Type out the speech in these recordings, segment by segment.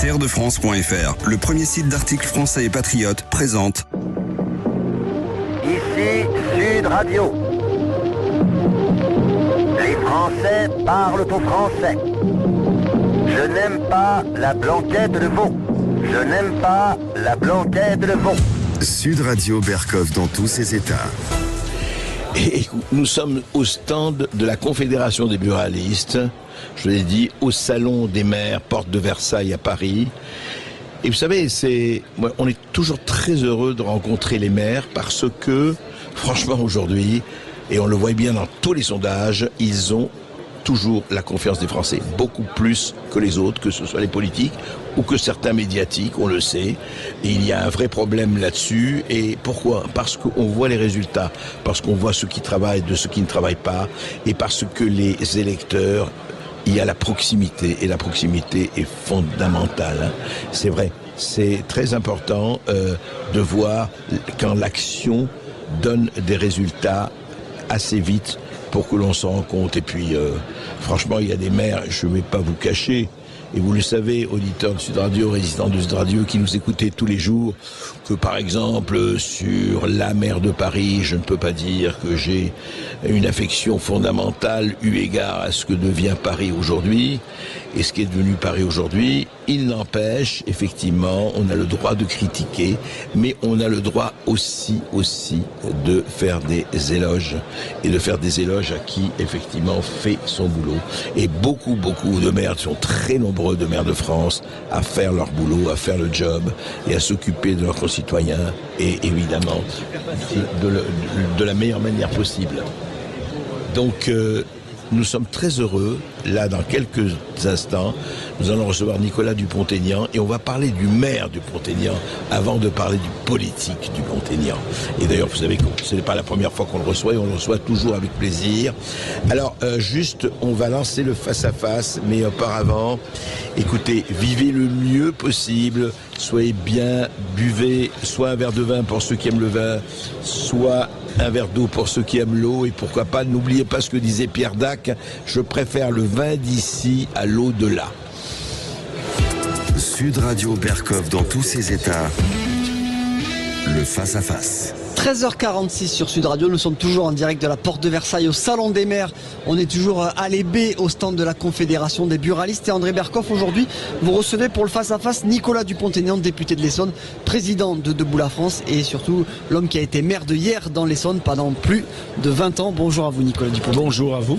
Terredefrance.fr, le premier site d'articles français et patriotes, présente. Ici Sud Radio. Les Français parlent au français. Je n'aime pas la blanquette de veau. Je n'aime pas la blanquette de veau. Sud Radio Berkov dans tous ses états. Et nous sommes au stand de la Confédération des buralistes, je l'ai dit, au Salon des maires, porte de Versailles à Paris. Et vous savez, on est toujours très heureux de rencontrer les maires parce que, franchement, aujourd'hui, et on le voit bien dans tous les sondages, ils ont toujours la confiance des Français, beaucoup plus que les autres, que ce soit les politiques ou que certains médiatiques, on le sait. Et il y a un vrai problème là-dessus. Et pourquoi ? Parce qu'on voit les résultats, parce qu'on voit ceux qui travaillent de ceux qui ne travaillent pas, et parce que les électeurs, il y a la proximité, et la proximité est fondamentale. C'est vrai, c'est très important de voir quand l'action donne des résultats assez vite pour que l'on s'en rende compte. Et puis, franchement, il y a des maires, je ne vais pas vous cacher, et vous le savez, auditeurs de Sud Radio, résistants de Sud Radio, qui nous écoutez tous les jours, que par exemple, sur la maire de Paris, je ne peux pas dire que j'ai une affection fondamentale eu égard à ce que devient Paris aujourd'hui, et ce qui est devenu Paris aujourd'hui. Il n'empêche, effectivement, on a le droit de critiquer, mais on a le droit aussi de faire des éloges, et de faire des éloges à qui, effectivement, fait son boulot. Et beaucoup de maires, sont très nombreux de maires de France, à faire leur boulot, à faire le job, et à s'occuper de leurs concitoyens, et évidemment, de la meilleure manière possible. Donc, nous sommes très heureux, là dans quelques instants, nous allons recevoir Nicolas Dupont-Aignan et on va parler du maire Dupont-Aignan avant de parler du politique Dupont-Aignan. Et d'ailleurs, vous savez que ce n'est pas la première fois qu'on le reçoit et on le reçoit toujours avec plaisir. Alors, juste, on va lancer le face-à-face, mais auparavant, écoutez, vivez le mieux possible, soyez bien, buvez soit un verre de vin pour ceux qui aiment le vin, soit un verre d'eau pour ceux qui aiment l'eau, et pourquoi pas, n'oubliez pas ce que disait Pierre Dac, je préfère le vin d'ici à l'eau de là. Sud Radio Berkov dans tous ses états, le face-à-face. 13h46 sur Sud Radio, nous sommes toujours en direct de la porte de Versailles au Salon des maires. On est toujours à l'Ébé au stand de la Confédération des buralistes. Et André Berkov, aujourd'hui, vous recevez pour le face-à-face Nicolas Dupont-Aignan, député de l'Essonne, président de Debout la France et surtout l'homme qui a été maire de Hyères dans l'Essonne pendant plus de 20 ans. Bonjour à vous Nicolas Dupont-Aignan. Bonjour à vous.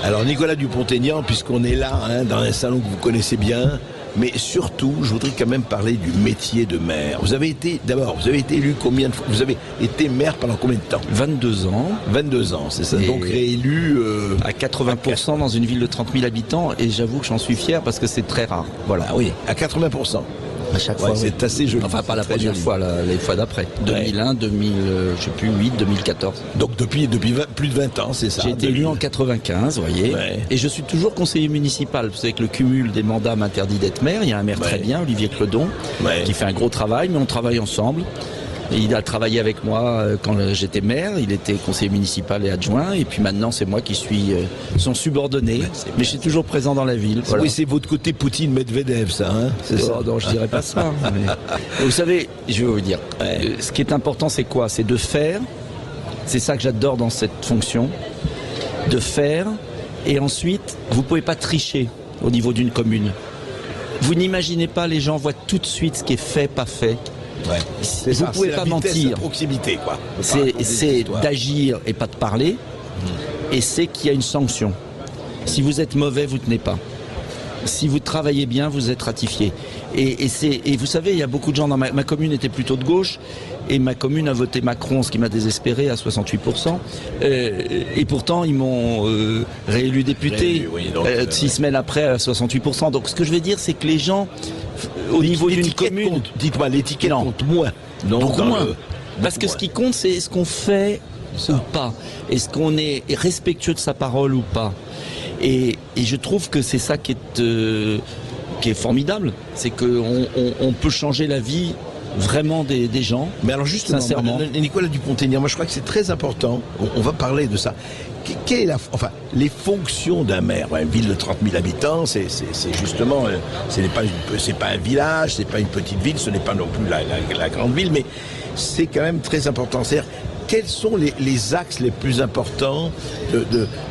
Alors Nicolas Dupont-Aignan, puisqu'on est là, dans un salon que vous connaissez bien, mais surtout, je voudrais quand même parler du métier de maire. Vous avez été élu combien de fois ? Vous avez été maire pendant combien de temps ? 22 ans. 22 ans, c'est ça. Et donc réélu à 80% dans une ville de 30 000 habitants, et j'avoue que j'en suis fier parce que c'est très rare. Voilà. Ah oui, à 80%. À chaque fois, c'est assez joli. Enfin, pas la première fois, les fois d'après. 2001, 2000, je sais plus, 8, 2014. Donc depuis plus de 20 ans, c'est ça. J'ai été élu en 95, vous voyez. Ouais. Et je suis toujours conseiller municipal. Vous savez que le cumul des mandats m'interdit d'être maire. Il y a un maire très bien, Olivier Cledon, qui fait un gros travail, mais on travaille ensemble. Et il a travaillé avec moi quand j'étais maire, il était conseiller municipal et adjoint, et puis maintenant c'est moi qui suis son subordonné, mais je suis toujours présent dans la ville. Voilà. Oui, c'est votre côté Poutine-Medvedev, ça, hein ? C'est ça. Non, je dirais pas ça. Mais vous savez, je vais vous dire, ce qui est important c'est quoi ? C'est de faire, c'est ça que j'adore dans cette fonction, de faire, et ensuite, vous pouvez pas tricher au niveau d'une commune. Vous n'imaginez pas, les gens voient tout de suite ce qui est fait, pas fait. Ouais. Vous ne pouvez pas mentir. La proximité, quoi. C'est d'agir et pas de parler. Et c'est qu'il y a une sanction. Si vous êtes mauvais, vous ne tenez pas. Si vous travaillez bien, vous êtes ratifié. Et vous savez, il y a beaucoup de gens dans ma commune était plutôt de gauche. Et ma commune a voté Macron, ce qui m'a désespéré, à 68%. Et pourtant, ils m'ont réélu député 6 semaines après à 68%. Donc ce que je veux dire, c'est que les gens, au niveau d'une commune... Dites-moi, l'étiquette compte moins. Beaucoup moins. Parce que ce qui compte, c'est ce qu'on fait ou pas. Est-ce qu'on est respectueux de sa parole ou pas. Et je trouve que c'est ça qui est formidable. C'est qu'on peut changer la vie vraiment des gens. Mais alors justement, sincèrement. Nicolas Dupont-Aignan, moi je crois que c'est très important, on va parler de ça. Quelle est les fonctions d'un maire? Une ville de 30 000 habitants, c'est justement, c'est pas un village, c'est pas une petite ville, ce n'est pas non plus la grande ville, mais c'est quand même très important. C'est-à-dire, quels sont les axes les plus importants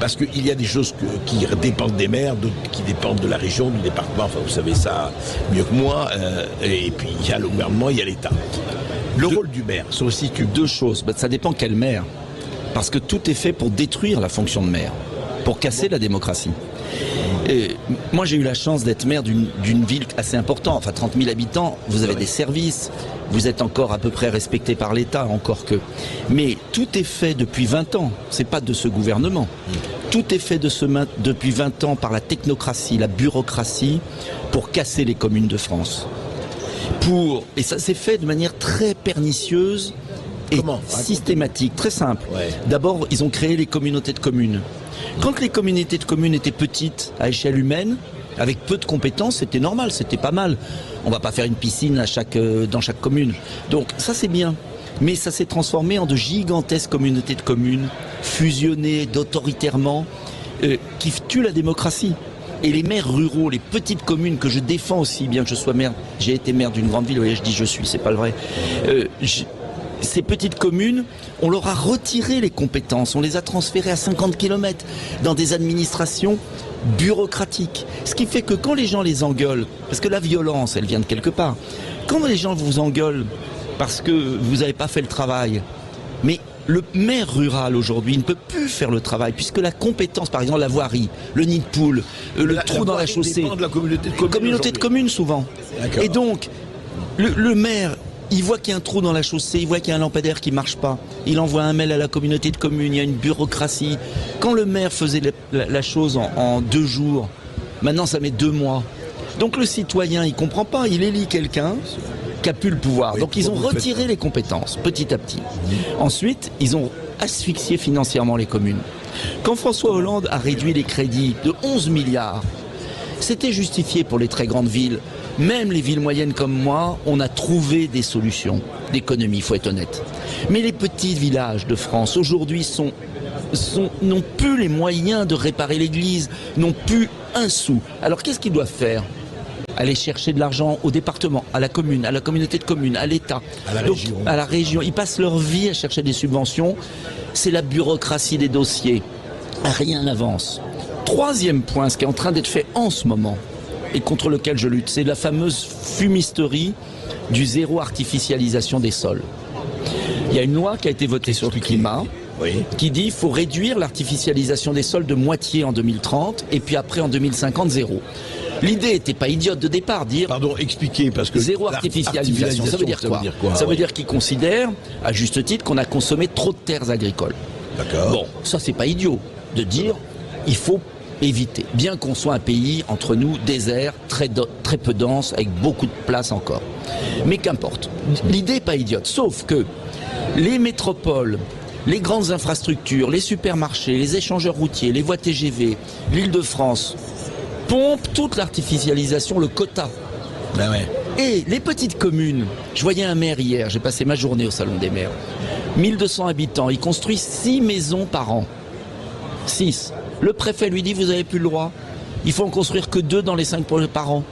parce qu'il y a des choses qui dépendent des maires, d'autres qui dépendent de la région, du département, enfin vous savez ça mieux que moi, et puis il y a le gouvernement, il y a l'État. Le rôle du maire, ça aussi deux choses, ça dépend quel maire. Parce que tout est fait pour détruire la fonction de maire, pour casser la démocratie. Et moi, j'ai eu la chance d'être maire d'une ville assez importante, enfin 30 000 habitants, vous avez des services, vous êtes encore à peu près respecté par l'État, encore que. Mais tout est fait depuis 20 ans, c'est pas de ce gouvernement. Tout est fait depuis 20 ans par la technocratie, la bureaucratie, pour casser les communes de France. Et ça s'est fait de manière très pernicieuse, et systématique, très simple. Ouais. D'abord, ils ont créé les communautés de communes. Quand les communautés de communes étaient petites, à échelle humaine, avec peu de compétences, c'était normal, c'était pas mal. On va pas faire une piscine dans chaque commune. Donc ça c'est bien. Mais ça s'est transformé en de gigantesques communautés de communes, fusionnées autoritairement, qui tuent la démocratie. Et les maires ruraux, les petites communes que je défends aussi, bien que je sois maire, j'ai été maire d'une grande ville, oui, je dis je suis, c'est pas le vrai. Ces petites communes, on leur a retiré les compétences, on les a transférées à 50 km dans des administrations bureaucratiques. Ce qui fait que quand les gens les engueulent, parce que la violence, elle vient de quelque part, quand les gens vous engueulent parce que vous n'avez pas fait le travail, mais le maire rural aujourd'hui ne peut plus faire le travail puisque la compétence, par exemple la voirie, le nid de poule, le trou dans la chaussée, de la communauté de communes souvent. Et donc, le maire, il voit qu'il y a un trou dans la chaussée, il voit qu'il y a un lampadaire qui ne marche pas. Il envoie un mail à la communauté de communes, il y a une bureaucratie. Quand le maire faisait la chose en 2 jours, maintenant ça met 2 mois. Donc le citoyen, il ne comprend pas, il élit quelqu'un qui a plus le pouvoir. Oui, donc ils ont retiré les compétences, petit à petit. Ensuite, ils ont asphyxié financièrement les communes. Quand François Hollande a réduit les crédits de 11 milliards, c'était justifié pour les très grandes villes. Même les villes moyennes comme moi, on a trouvé des solutions d'économie, il faut être honnête. Mais les petits villages de France, aujourd'hui, n'ont plus les moyens de réparer l'église, n'ont plus un sou. Alors qu'est-ce qu'ils doivent faire ? Aller chercher de l'argent au département, à la commune, à la communauté de communes, à l'État, à la région. Ils passent leur vie à chercher des subventions. C'est la bureaucratie des dossiers. Rien n'avance. Troisième point, ce qui est en train d'être fait en ce moment, et contre lequel je lutte, c'est la fameuse fumisterie du zéro artificialisation des sols. Il y a une loi qui a été votée sur le climat, qui dit qu'il faut réduire l'artificialisation des sols de moitié en 2030, et puis après en 2050, zéro. L'idée n'était pas idiote de départ, dire... Pardon, expliquez, parce que... Zéro artificialisation, ça veut dire quoi? Ça veut dire qu'ils considèrent, à juste titre, qu'on a consommé trop de terres agricoles. D'accord. Bon, ça c'est pas idiot, de dire, il faut éviter. Bien qu'on soit un pays, entre nous, désert, très peu dense, avec beaucoup de place encore. Mais qu'importe. L'idée n'est pas idiote, sauf que les métropoles, les grandes infrastructures, les supermarchés, les échangeurs routiers, les voies TGV, l'Île-de-France, pompent toute l'artificialisation, le quota. Ben ouais. Et les petites communes, je voyais un maire hier, j'ai passé ma journée au Salon des maires, 1200 habitants, il construit 6 maisons par an. 6. Le préfet lui dit, vous n'avez plus le droit. Il faut en construire que 2 dans les 5 par an.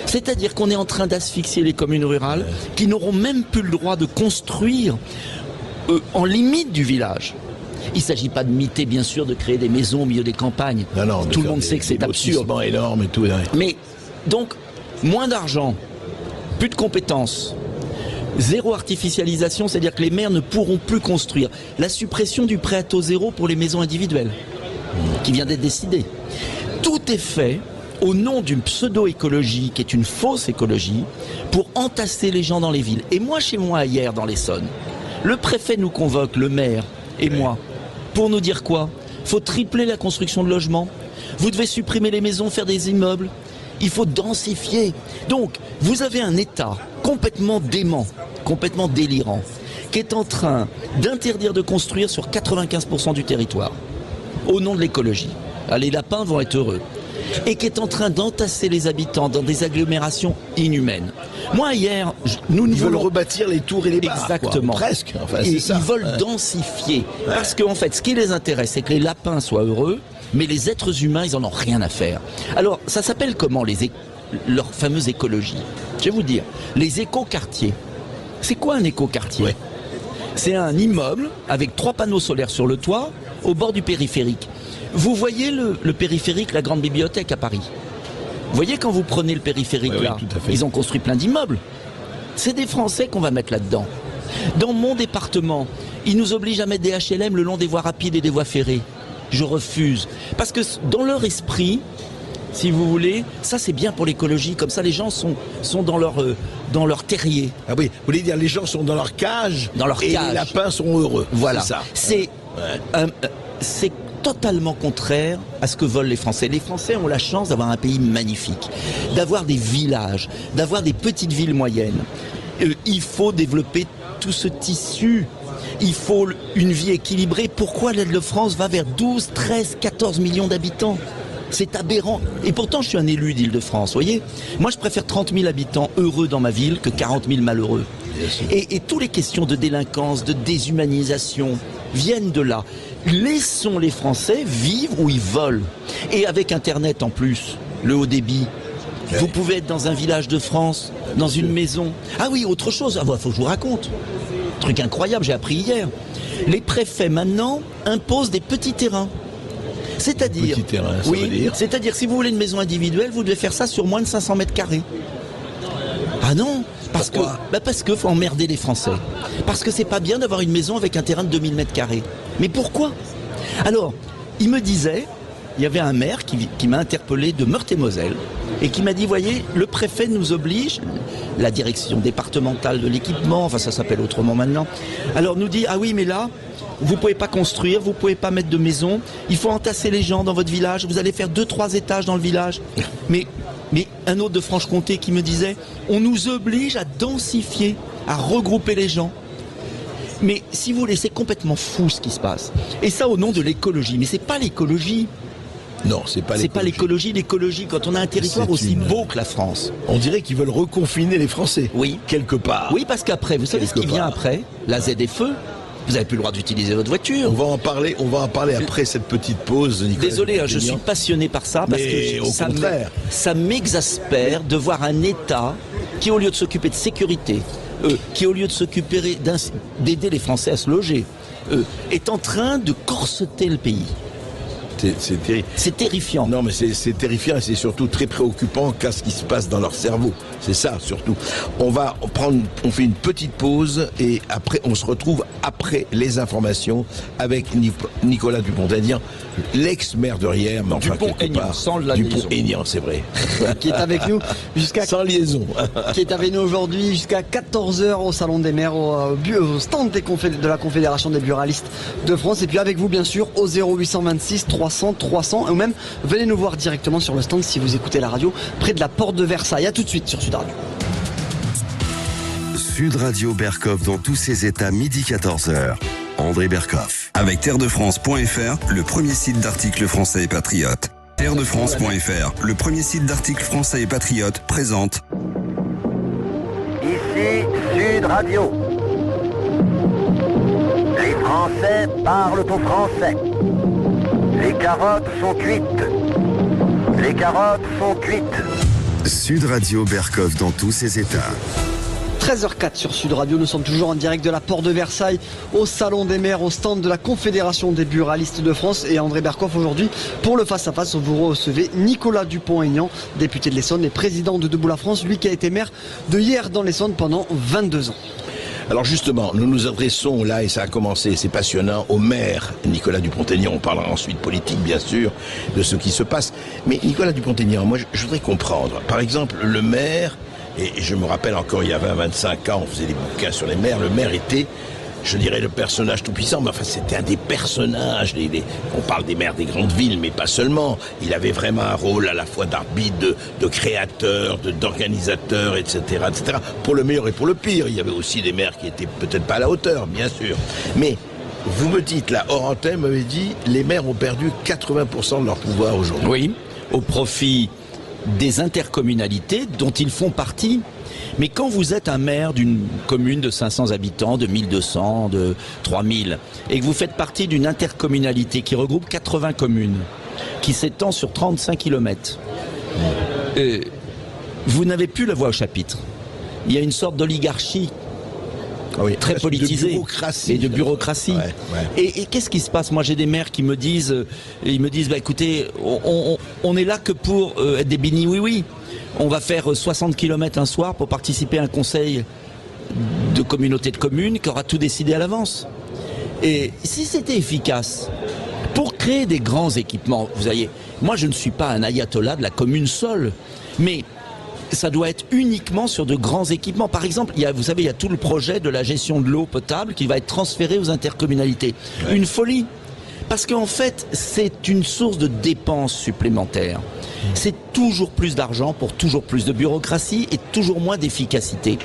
C'est-à-dire qu'on est en train d'asphyxier les communes rurales qui n'auront même plus le droit de construire en limite du village. Il ne s'agit pas de miter, bien sûr, de créer des maisons au milieu des campagnes. Non, tout le monde sait que c'est absurde. Énorme et tout. Ouais. Mais, donc, moins d'argent, plus de compétences, zéro artificialisation, c'est-à-dire que les maires ne pourront plus construire. La suppression du prêt à taux zéro pour les maisons individuelles, qui vient d'être décidée. Tout est fait au nom d'une pseudo-écologie, qui est une fausse écologie, pour entasser les gens dans les villes. Et moi, chez moi, hier, dans l'Essonne, le préfet nous convoque, le maire et moi, pour nous dire quoi? Il faut tripler la construction de logements. Vous devez supprimer les maisons, faire des immeubles. Il faut densifier. Donc, vous avez un État complètement dément, complètement délirant, qui est en train d'interdire de construire sur 95% du territoire, au nom de l'écologie. Les lapins vont être heureux. et qui est en train d'entasser les habitants dans des agglomérations inhumaines. Moi, hier, nous Ils veulent voulons rebâtir les tours et les bars. exactement. Quoi. Presque. Enfin, Et c'est ça. ils veulent densifier. Parce qu'en fait, ce qui les intéresse, c'est que les lapins soient heureux, mais les êtres humains, ils en ont rien à faire. Alors, ça s'appelle comment leur fameuse écologie? Je vais vous dire, les écoquartiers. C'est quoi un écoquartier? Ouais. C'est un immeuble avec 3 panneaux solaires sur le toit, au bord du périphérique. Vous voyez le périphérique, la grande bibliothèque à Paris? Vous voyez quand vous prenez le périphérique Oui, là, oui, tout à fait. ils ont construit plein d'immeubles. C'est des Français qu'on va mettre là-dedans. Dans mon département, ils nous obligent à mettre des HLM le long des voies rapides et des voies ferrées. Je refuse. Parce que dans leur esprit, si vous voulez, ça c'est bien pour l'écologie. Comme ça, les gens sont dans leur terrier. Ah oui, vous voulez dire les gens sont dans leur cage Dans leur et cage. les lapins sont heureux. Voilà. C'est ça. C'est totalement contraire à ce que veulent les Français. Les Français ont la chance d'avoir un pays magnifique, d'avoir des villages, d'avoir des petites villes moyennes. Il faut développer tout ce tissu. Il faut une vie équilibrée. Pourquoi l'Île-de-France va vers 12, 13, 14 millions d'habitants? C'est aberrant. Et pourtant, je suis un élu d'Île-de-France, voyez. Moi, je préfère 30 000 habitants heureux dans ma ville que 40 000 malheureux. Et toutes les questions de délinquance, de déshumanisation viennent de là. Laissons les Français vivre où ils veulent. Et avec Internet en plus, le haut débit, vous pouvez être dans un village de France, dans une maison. Ah oui, autre chose, faut que je vous raconte. Truc incroyable, j'ai appris hier. Les préfets maintenant imposent des petits terrains. C'est-à-dire, Petit terrain, ça veut dire c'est-à-dire si vous voulez une maison individuelle, vous devez faire ça sur moins de 500 mètres carrés. Ah non, parce que faut emmerder les Français. Parce que c'est pas bien d'avoir une maison avec un terrain de 2000 mètres carrés. Mais pourquoi? Alors, il me disait, il y avait un maire qui m'a interpellé de Meurthe-et-Moselle et qui m'a dit, voyez, le préfet nous oblige, la direction départementale de l'équipement, enfin ça s'appelle autrement maintenant, alors nous dit, ah oui, mais là, vous pouvez pas construire, vous pouvez pas mettre de maison, il faut entasser les gens dans votre village, vous allez faire 2-3 étages dans le village. Mais un autre de Franche-Comté qui me disait, on nous oblige à densifier, à regrouper les gens. Mais si vous voulez, c'est complètement fou ce qui se passe. Et ça au nom de l'écologie. Mais c'est pas l'écologie. Non, c'est pas l'écologie. L'écologie, quand on a un territoire C'est aussi une- beau que la France. On dirait qu'ils veulent reconfiner les Français. Oui. Quelque part. Oui, parce qu'après, vous savez ce qui Quelque vient part. après? La ZFE. Vous n'avez plus le droit d'utiliser votre voiture. On va en parler après cette petite pause, Nicolas. Désolé, je suis Dupont-Aignan. passionné par ça parce Mais que au contraire. ça m'exaspère de voir un État qui, au lieu de s'occuper de sécurité, qui, au lieu de s'occuper d'aider les Français à se loger, est en train de corseter le pays. C'est terrible. C'est terrifiant. Non, mais c'est terrifiant et c'est surtout très préoccupant qu'à ce qui se passe dans leur cerveau. C'est ça, surtout. On fait une petite pause et après, on se retrouve après les informations avec Nicolas Dupont-Aignan, l'ex-maire de Rières, mais enfin, quelque Dupont-Aignan, part. sans la liaison. Dupont-Aignan, c'est vrai. qui est avec nous jusqu'à Sans liaison. qui est avec nous aujourd'hui jusqu'à 14h au Salon des maires, au stand de la Confédération des buralistes de France. Et puis avec vous, bien sûr, au 0826 300 300. Ou même, venez nous voir directement sur le stand si vous écoutez la radio, près de la porte de Versailles. À tout de suite sur Sud Radio. Sud Radio Berkhoff dans tous ses états, midi 14h. André Berkhoff. Avec terredefrance.fr, le premier site d'articles français et patriotes. Terredefrance.fr, le premier site d'articles français et patriotes, présente. Ici Sud Radio. Les Français parlent au français. Les carottes sont cuites. Les carottes sont cuites. Sud Radio Berkhoff dans tous ses états. 13h04 sur Sud Radio, nous sommes toujours en direct de la porte de Versailles, au Salon des maires, au stand de la Confédération des buralistes de France. Et André Berkhoff, aujourd'hui, pour le face-à-face, vous recevez Nicolas Dupont-Aignan, député de l'Essonne et président de Debout la France, lui qui a été maire de Hyères dans l'Essonne pendant 22 ans. Alors justement, nous nous adressons là, et ça a commencé, c'est passionnant, au maire Nicolas Dupont-Aignan. On parlera ensuite politique, bien sûr, de ce qui se passe. Mais Nicolas Dupont-Aignan, moi, je voudrais comprendre. Par exemple, le maire, et je me rappelle encore, il y a 20-25 ans, on faisait des bouquins sur les maires, le maire était, je dirais, le personnage tout-puissant, mais enfin, c'était un des personnages, on parle des maires des grandes villes, mais pas seulement. Il avait vraiment un rôle à la fois d'arbitre, de créateur, d'organisateur, etc., etc., pour le meilleur et pour le pire. Il y avait aussi des maires qui étaient peut-être pas à la hauteur, bien sûr. Mais vous me dites, là, hors antenne, m'avez dit, les maires ont perdu 80% de leur pouvoir aujourd'hui. Oui. au profit des intercommunalités dont ils font partie. Mais quand vous êtes un maire d'une commune de 500 habitants, de 1200, de 3000, et que vous faites partie d'une intercommunalité qui regroupe 80 communes, qui s'étend sur 35 km, vous n'avez plus la voix au chapitre. Il y a une sorte d'oligarchie très politisée et de bureaucratie. Et qu'est-ce qui se passe? Moi, j'ai des maires qui me disent, bah, écoutez, on est là que pour être des bénis oui-oui. On va faire 60 km un soir pour participer à un conseil de communauté de communes qui aura tout décidé à l'avance. Et si c'était efficace, pour créer des grands équipements, vous voyez, moi je ne suis pas un ayatollah de la commune seule, mais ça doit être uniquement sur de grands équipements. Par exemple, vous savez, il y a tout le projet de la gestion de l'eau potable qui va être transféré aux intercommunalités. Une folie. Parce qu'en fait, c'est une source de dépenses supplémentaires. C'est toujours plus d'argent pour toujours plus de bureaucratie et toujours moins d'efficacité.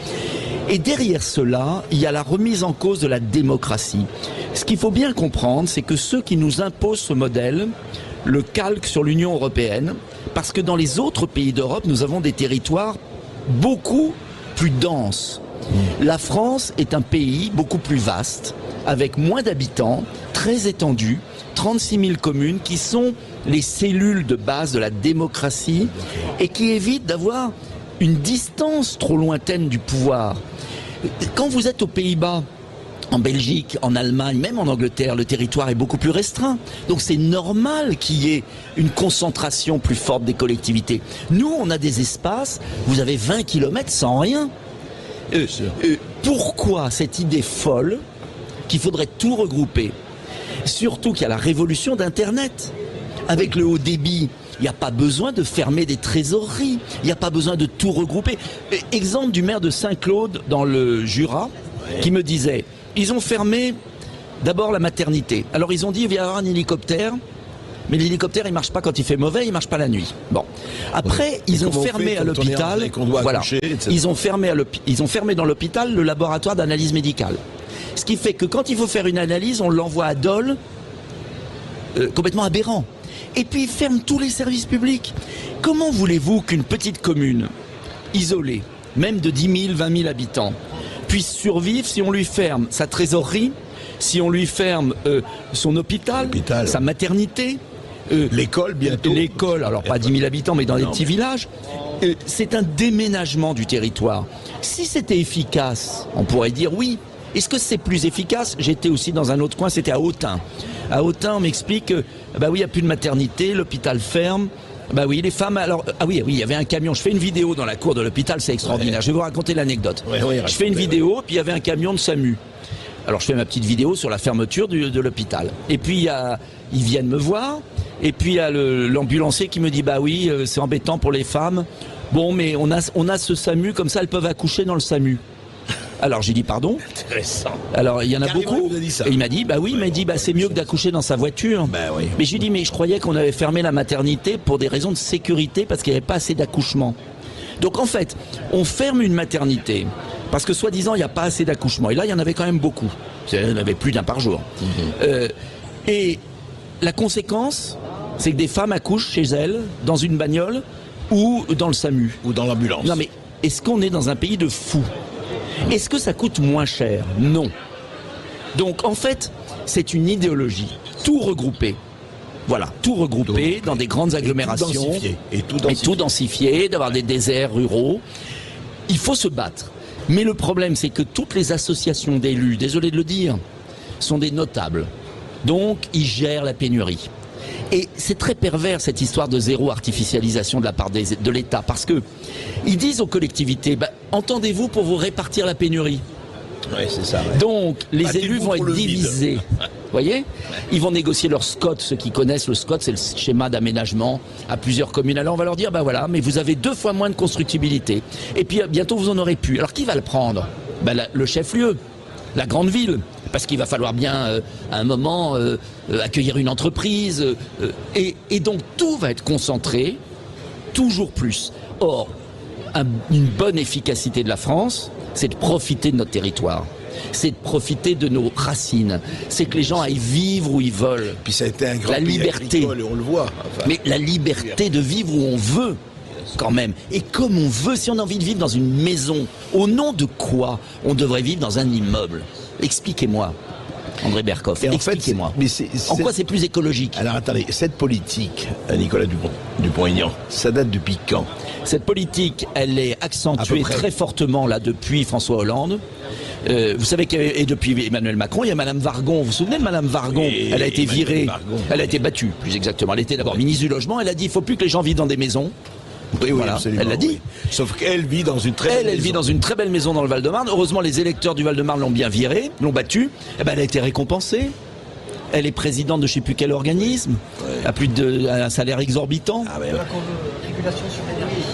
Et derrière cela, il y a la remise en cause de la démocratie. Ce qu'il faut bien comprendre, c'est que ceux qui nous imposent ce modèle le calquent sur l'Union européenne, parce que dans les autres pays d'Europe, nous avons des territoires beaucoup plus denses. La France est un pays beaucoup plus vaste, avec moins d'habitants, très étendu, 36 000 communes qui sont les cellules de base de la démocratie et qui évitent d'avoir une distance trop lointaine du pouvoir. Quand vous êtes aux Pays-Bas, en Belgique, en Allemagne, même en Angleterre, le territoire est beaucoup plus restreint. Donc c'est normal qu'il y ait une concentration plus forte des collectivités. Nous, on a des espaces, vous avez 20 km sans rien. Pourquoi cette idée folle qu'il faudrait tout regrouper? Surtout qu'il y a la révolution d'Internet. Avec le haut débit, il n'y a pas besoin de fermer des trésoreries. Il n'y a pas besoin de tout regrouper. Exemple du maire de Saint-Claude dans le Jura, qui me disait, ils ont fermé d'abord la maternité. Alors ils ont dit, il va y avoir un hélicoptère, mais l'hélicoptère il marche pas quand il fait mauvais, il marche pas la nuit. Bon. Après, ils ont fermé à l'hôpital, voilà. Ils ont fermé dans l'hôpital le laboratoire d'analyse médicale. Ce qui fait que quand il faut faire une analyse, on l'envoie à Dole, complètement aberrant. Et puis ils ferment tous les services publics. Comment voulez-vous qu'une petite commune, isolée, même de 10 000, 20 000 habitants, puisse survivre si on lui ferme sa trésorerie, si on lui ferme son hôpital, sa maternité, l'école bientôt. L'école, alors pas 10 000 habitants, mais dans des petits villages. C'est un déménagement du territoire. Si c'était efficace, on pourrait dire oui. Est-ce que c'est plus efficace? J'étais aussi dans un autre coin, c'était à Autun. À Autun, on m'explique que, bah oui, il n'y a plus de maternité, l'hôpital ferme. Bah oui, les femmes, alors, oui, il y avait un camion. Je fais une vidéo dans la cour de l'hôpital, c'est extraordinaire. Je vais vous raconter l'anecdote. Je fais une vidéo, puis il y avait un camion de SAMU. Alors je fais ma petite vidéo sur la fermeture de l'hôpital. Et puis ils viennent me voir, et puis il y a l'ambulancier qui me dit, bah oui, c'est embêtant pour les femmes. Bon, mais on a ce SAMU, comme ça elles peuvent accoucher dans le SAMU. Alors j'ai dit pardon. Intéressant. Alors il y en a beaucoup. Et il m'a dit bah oui, il m'a dit bah c'est mieux que d'accoucher dans sa voiture. Bah oui. Mais j'ai dit mais je croyais qu'on avait fermé la maternité pour des raisons de sécurité parce qu'il n'y avait pas assez d'accouchements. Donc en fait, on ferme une maternité parce que soi-disant il n'y a pas assez d'accouchements. Et là il y en avait quand même beaucoup. Il y en avait plus d'un par jour. Et la conséquence, c'est que des femmes accouchent chez elles dans une bagnole ou dans le SAMU ou dans l'ambulance. Non mais est-ce qu'on est dans un pays de fous? Est-ce que ça coûte moins cher? Non. Donc en fait, c'est une idéologie. Tout regroupé. Voilà, tout regroupé dans des grandes agglomérations. Et tout densifié. D'avoir des déserts ruraux. Il faut se battre. Mais le problème, c'est que toutes les associations d'élus, désolé de le dire, sont des notables. Donc, ils gèrent la pénurie. Et c'est très pervers cette histoire de zéro artificialisation de la part de l'État, parce que ils disent aux collectivités, bah, entendez-vous pour vous répartir la pénurie. Oui, c'est ça. Ouais. Donc les élus vont être divisés. Vous voyez, ils vont négocier leur SCOT. Ceux qui connaissent le SCOT, c'est le schéma d'aménagement à plusieurs communes. Alors on va leur dire, bah voilà, mais vous avez 2 fois moins de constructibilité. Et puis bientôt vous en aurez plus. Alors qui va le prendre? Bah, le chef-lieu, la grande ville. Parce qu'il va falloir bien, à un moment, accueillir une entreprise. Et donc, tout va être concentré, toujours plus. Or, une bonne efficacité de la France, c'est de profiter de notre territoire. c'est de profiter de nos racines. C'est que les gens aillent vivre où ils veulent. Puis ça a été un grand La pays liberté. agricole, et on le voit. Enfin, Mais la liberté de vivre où on veut, quand même. Et comme on veut, si on a envie de vivre dans une maison, au nom de quoi on devrait vivre dans un immeuble? Expliquez-moi, André Berkoff, Et en fait, expliquez-moi. mais En quoi c'est plus écologique? Alors attendez, cette politique, Nicolas Dupont-Aignan, ça date depuis quand? Cette politique, elle est À peu accentuée près. très fortement là depuis François Hollande. Vous savez et depuis Emmanuel Macron, il y a Madame Vargon. Vous vous souvenez de Madame Vargon? Oui, Elle a été Emmanuel virée. Vargon. Elle a été battue, plus exactement. Elle était d'abord ministre du Logement. Elle a dit il faut plus que les gens vivent dans des maisons. Oui, Voilà, absolument, elle l'a dit. oui. Sauf qu'elle vit dans une très Elle belle vit maison. dans une très belle maison dans le Val-de-Marne. Heureusement, les électeurs du Val-de-Marne l'ont bien virée, l'ont battue. Eh ben, elle a été récompensée. Elle est présidente de je ne sais plus quel organisme, à plus d'un salaire exorbitant. Ah, ouais, ouais.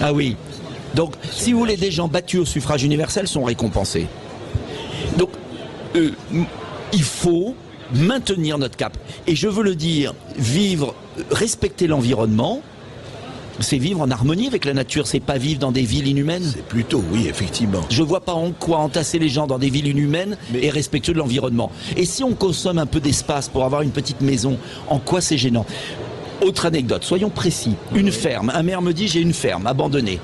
Ah oui. Donc, si vous voulez, des gens battus au suffrage universel sont récompensés. Donc, il faut maintenir notre cap. Et je veux le dire, respecter l'environnement, c'est vivre en harmonie avec la nature, c'est pas vivre dans des villes inhumaines. C'est plutôt, oui, effectivement. Je vois pas en quoi entasser les gens dans des villes inhumaines et respectueux de l'environnement. Et si on consomme un peu d'espace pour avoir une petite maison, en quoi c'est gênant? Autre anecdote, soyons précis. Une ferme, un maire me dit j'ai une ferme abandonnée.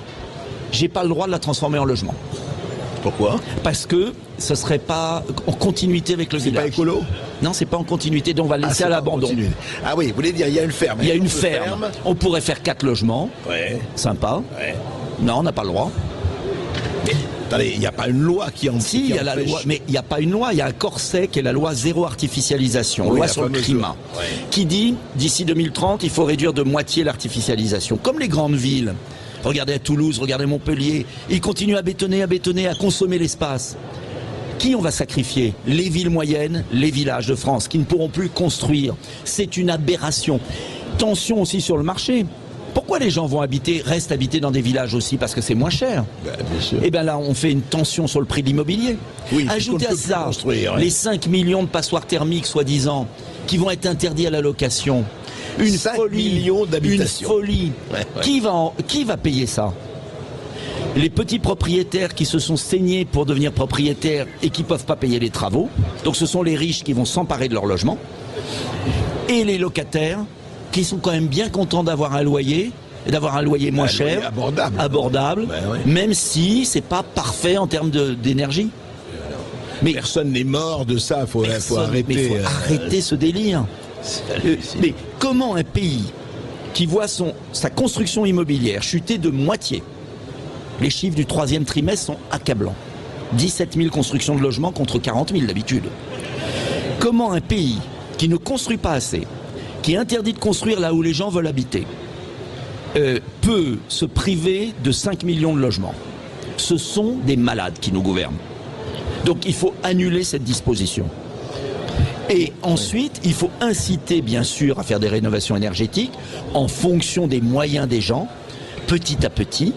J'ai pas le droit de la transformer en logement. Pourquoi? Parce que ce serait pas en continuité avec le C'est village. pas écolo? Non, c'est pas en continuité, donc on va le laisser c'est à pas l'abandon. continué. Ah oui, vous voulez dire, il y a une ferme. Il y a une autre ferme. On pourrait faire 4 logements. Ouais. Sympa. Ouais. Non, on n'a pas le droit. Attendez, il n'y a pas une loi qui en Si, il y a la empêche. loi, mais il n'y a pas une loi, il y a un corset qui est la loi zéro artificialisation, Oui, loi la sur le fameuse climat, loi. Ouais. qui dit d'ici 2030, il faut réduire de moitié l'artificialisation. Comme les grandes villes. Regardez à Toulouse, regardez Montpellier, ils continuent à bétonner, à consommer l'espace. Qui on va sacrifier? Les villes moyennes, les villages de France, qui ne pourront plus construire. C'est une aberration. Tension aussi sur le marché. Pourquoi les gens restent habiter dans des villages aussi? Parce que c'est moins cher. Bien sûr. Et bien là, on fait une tension sur le prix de l'immobilier. Oui, ajoutez puisqu'on à ne peut plus ça construire, ouais. les 5 millions de passoires thermiques, soi-disant, qui vont être interdits à la location. Une 5 folie, millions d'habitations. Une folie. Ouais, ouais. Qui va payer ça? Les petits propriétaires qui se sont saignés pour devenir propriétaires et qui ne peuvent pas payer les travaux. Donc ce sont les riches qui vont s'emparer de leur logement. Et les locataires qui sont quand même bien contents d'avoir un loyer et d'avoir un loyer moins cher, abordable, Ben ouais. même si c'est pas parfait en termes d'énergie. Mais Personne n'est mort de ça, faut arrêter. mais il faut arrêter ce délire. Mais comment un pays qui voit sa construction immobilière chuter de moitié, les chiffres du 3e trimestre sont accablants. 17 000 constructions de logements contre 40 000 d'habitude. Comment un pays qui ne construit pas assez, qui est interdit de construire là où les gens veulent habiter, peut se priver de 5 millions de logements? Ce sont des malades qui nous gouvernent. Donc il faut annuler cette disposition. Et ensuite, il faut inciter bien sûr à faire des rénovations énergétiques en fonction des moyens des gens, petit à petit,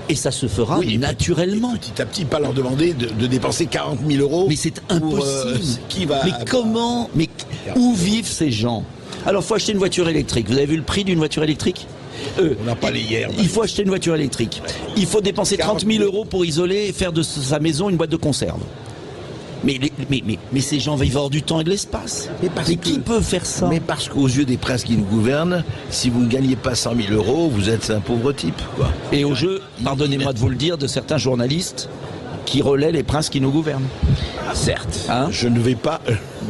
et ça se fera naturellement. Petit à petit, pas leur demander de dépenser 40 000 euros. Mais c'est impossible. Qui va... Mais comment? Mais où vivent ces gens? Alors, il faut acheter une voiture électrique. Vous avez vu le prix d'une voiture électrique? On n'a pas les hier. Il faut acheter une voiture électrique. Il faut dépenser 30 000 euros pour isoler et faire de sa maison une boîte de conserve. Mais ces gens vivent hors du temps et de l'espace. Mais qui peut faire ça? Mais parce qu'aux yeux des princes qui nous gouvernent, si vous ne gagnez pas 100 000 euros, vous êtes un pauvre type, quoi. Et au jeu, pardonnez-moi de vous le dire, de certains journalistes qui relaient les princes qui nous gouvernent. Certes. Hein? Je ne vais pas...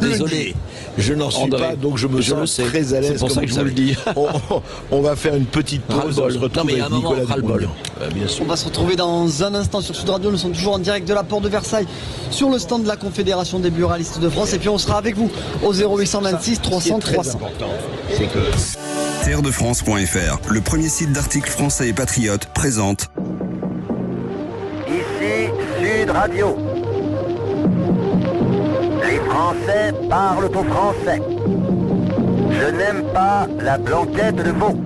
Désolé. Je n'en suis André, pas, donc je me je le sens sais. très à l'aise. C'est pour ça comme que je vous le savez. dis. On va faire une petite pause. Ras-le-bol. On se retrouve Non, mais il y a avec un moment, Nicolas ras-le-bol. Dupont-Aignan. Bien sûr. On va se retrouver dans un instant sur Sud Radio. Nous sommes toujours en direct de la Porte de Versailles sur le stand de la Confédération des buralistes de France. Et puis on sera avec vous au 0826 300 300. C'est que... Terredefrance.fr, le premier site d'articles français et patriotes, présente Ici Sud Radio. Les Français parlent au français. Je n'aime pas la blanquette de veau.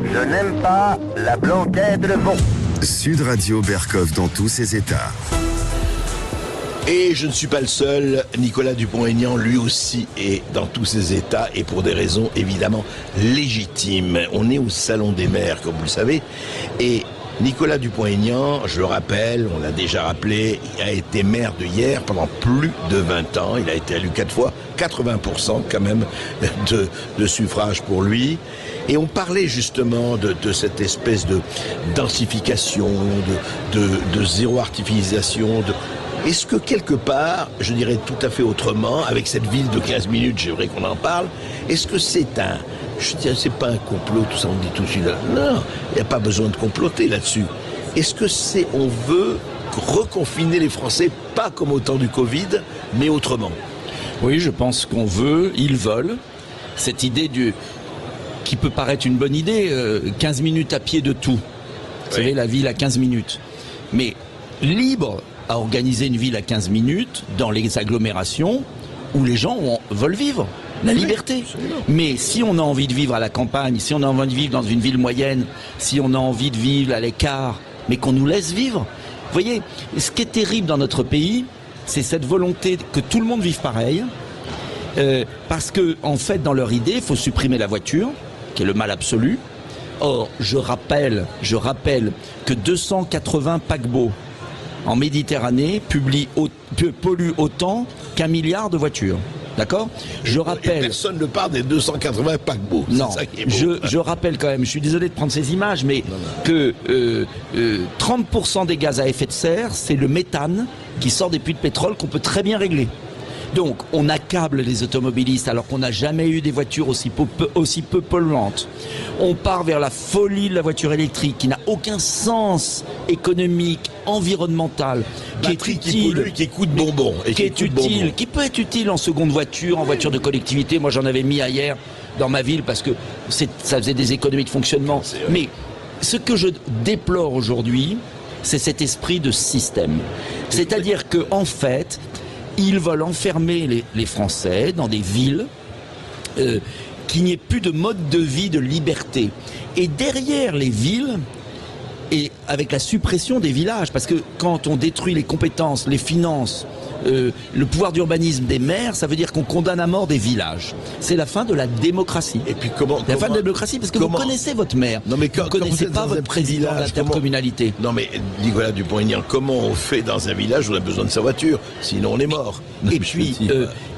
Je n'aime pas la blanquette de veau. Sud Radio Berkoff dans tous ses états. Et je ne suis pas le seul, Nicolas Dupont-Aignan, lui aussi, est dans tous ses états et pour des raisons évidemment légitimes. On est au Salon des maires, comme vous le savez, et Nicolas Dupont-Aignan, je le rappelle, on l'a déjà rappelé, il a été maire de Hyères pendant plus de 20 ans. Il a été élu 4 fois, 80% quand même de suffrage pour lui. Et on parlait justement de cette espèce de densification, de zéro artificialisation. Est-ce que quelque part, je dirais tout à fait autrement, avec cette ville de 15 minutes, j'aimerais qu'on en parle, est-ce que c'est c'est pas un complot, tout ça on dit tout de suite, non, il n'y a pas besoin de comploter là-dessus. Est-ce que on veut reconfiner les Français, pas comme au temps du Covid, mais autrement? Oui, je pense qu'on veut, ils veulent, cette idée qui peut paraître une bonne idée, 15 minutes à pied de tout. Vous savez, la ville à 15 minutes. Mais libre à organiser une ville à 15 minutes dans les agglomérations où les gens veulent vivre. La liberté. Mais si on a envie de vivre à la campagne, si on a envie de vivre dans une ville moyenne, si on a envie de vivre à l'écart, mais qu'on nous laisse vivre. Vous voyez, ce qui est terrible dans notre pays, c'est cette volonté que tout le monde vive pareil. Parce que, en fait, dans leur idée, il faut supprimer la voiture, qui est le mal absolu. Or, je rappelle que 280 paquebots en Méditerranée polluent autant qu'un milliard de voitures. D'accord ? Je rappelle. Personne ne parle des 280 paquebots. Non, je rappelle quand même, je suis désolé de prendre ces images, mais que 30% des gaz à effet de serre, c'est le méthane qui sort des puits de pétrole qu'on peut très bien régler. Donc, on accable les automobilistes alors qu'on n'a jamais eu des voitures aussi peu polluantes. On part vers la folie de la voiture électrique qui n'a aucun sens économique, environnemental, qui est utile, qui coûte bonbon, et qui est utile, qui peut être utile en seconde voiture, en voiture de collectivité. Moi, j'en avais mis hier dans ma ville parce que ça faisait des économies de fonctionnement. Mais ce que je déplore aujourd'hui, c'est cet esprit de système. C'est-à-dire que, en fait, ils veulent enfermer les Français dans des villes, qu'il n'y ait plus de mode de vie, de liberté. Et derrière les villes, et avec la suppression des villages, parce que quand on détruit les compétences, les finances, le pouvoir d'urbanisme des maires, ça veut dire qu'on condamne à mort des villages. C'est la fin de la démocratie. Et puis fin de la démocratie, parce que vous connaissez votre maire. Non, mais vous ne connaissez pas votre président de l'intercommunalité. Non mais Nicolas Dupont-Aignan, comment on fait dans un village où on a besoin de sa voiture? Sinon on est mort. Et puis,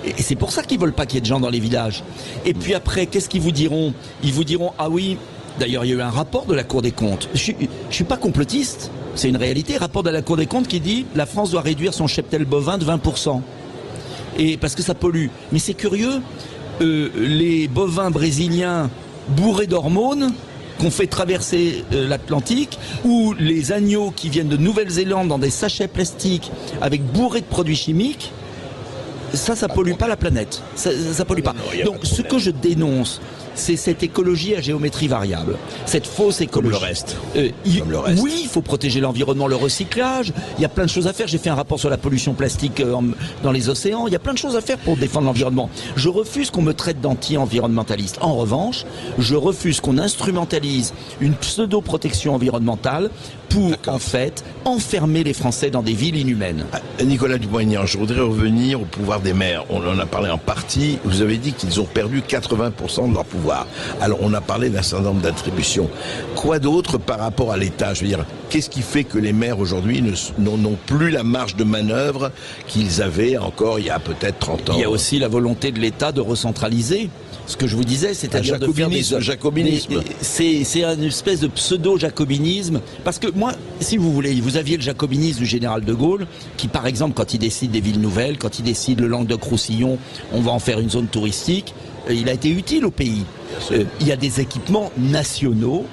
et c'est pour ça qu'ils veulent pas qu'il y ait de gens dans les villages. Et puis après, qu'est-ce qu'ils vous diront? Ils vous diront, ah oui, d'ailleurs il y a eu un rapport de la Cour des comptes. Je suis pas complotiste. C'est une réalité, rapport de la Cour des comptes qui dit la France doit réduire son cheptel bovin de 20%. Et parce que ça pollue. Mais c'est curieux, les bovins brésiliens bourrés d'hormones qu'on fait traverser l'Atlantique, ou les agneaux qui viennent de Nouvelle-Zélande dans des sachets plastiques avec bourrés de produits chimiques, ça pollue pas la planète. Ça pollue pas. Donc ce que je dénonce, c'est cette écologie à géométrie variable, cette fausse écologie. Comme le reste. Comme le reste. Oui, il faut protéger l'environnement, le recyclage. Il y a plein de choses à faire. J'ai fait un rapport sur la pollution plastique dans les océans. Il y a plein de choses à faire pour défendre l'environnement. Je refuse qu'on me traite d'anti-environnementaliste. En revanche, je refuse qu'on instrumentalise une pseudo-protection environnementale pour, en fait, enfermer les Français dans des villes inhumaines. Nicolas Dupont-Aignan, je voudrais revenir au pouvoir des maires. On en a parlé en partie. Vous avez dit qu'ils ont perdu 80% de leur pouvoir. Alors, on a parlé d'un certain nombre d'attributions. Quoi d'autre par rapport à l'État? Je veux dire, qu'est-ce qui fait que les maires aujourd'hui n'ont plus la marge de manœuvre qu'ils avaient encore il y a peut-être 30 ans? Il y a aussi la volonté de l'État de recentraliser. Ce que je vous disais, c'est-à-dire de faire jacobinisme. C'est une espèce de pseudo-jacobinisme. Parce que moi, si vous voulez, vous aviez le jacobinisme du général de Gaulle, qui par exemple, quand il décide des villes nouvelles, quand il décide le Languedoc-Roussillon, on va en faire une zone touristique, il a été utile au pays. Il y a des équipements nationaux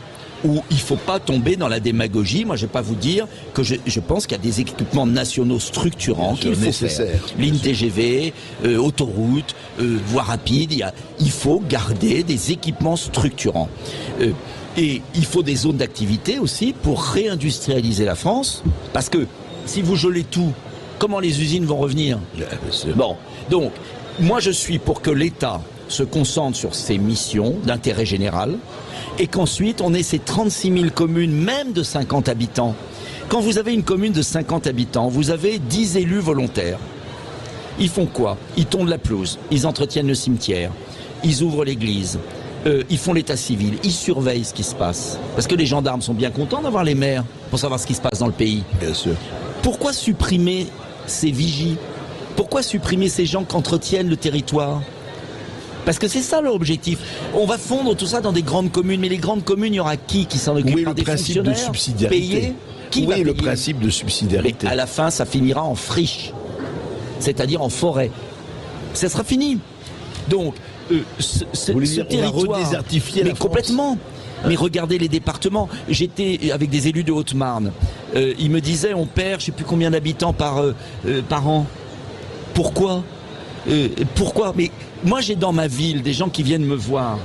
où il ne faut pas tomber dans la démagogie. Moi, je ne vais pas vous dire que je pense qu'il y a des équipements nationaux structurants qu'il faut faire. Lignes TGV, autoroutes, voies rapides. Il faut garder des équipements structurants. Et il faut des zones d'activité aussi pour réindustrialiser la France. Parce que si vous gelez tout, comment les usines vont revenir? Bon, donc, moi je suis pour que l'État se concentre sur ses missions d'intérêt général et qu'ensuite on ait ces 36 000 communes, même de 50 habitants. Quand vous avez une commune de 50 habitants, vous avez 10 élus volontaires. Ils font quoi? Ils tondent la pelouse, ils entretiennent le cimetière, ils ouvrent l'église, Ils font l'état civil, ils surveillent ce qui se passe. Parce que les gendarmes sont bien contents d'avoir les maires pour savoir ce qui se passe dans le pays. Bien sûr. Pourquoi supprimer ces vigies? Pourquoi supprimer ces gens qui entretiennent le territoire? Parce que c'est ça leur objectif. On va fondre tout ça dans des grandes communes, mais les grandes communes, il y aura qui s'en occupe? Oui, Par le des principe de fonctionnaires subsidiarité. payés? Qui va Oui, le payer? principe de subsidiarité. Mais à la fin, ça finira en friche, c'est-à-dire en forêt. Ça sera fini. Donc, ce voulez dire, on va territoire, redésertifier la mais France. complètement. Mais regardez les départements. J'étais avec des élus de Haute-Marne. Ils me disaient, on perd, je sais plus combien d'habitants par an. Pourquoi? Pourquoi? Mais moi, j'ai dans ma ville des gens qui viennent me voir,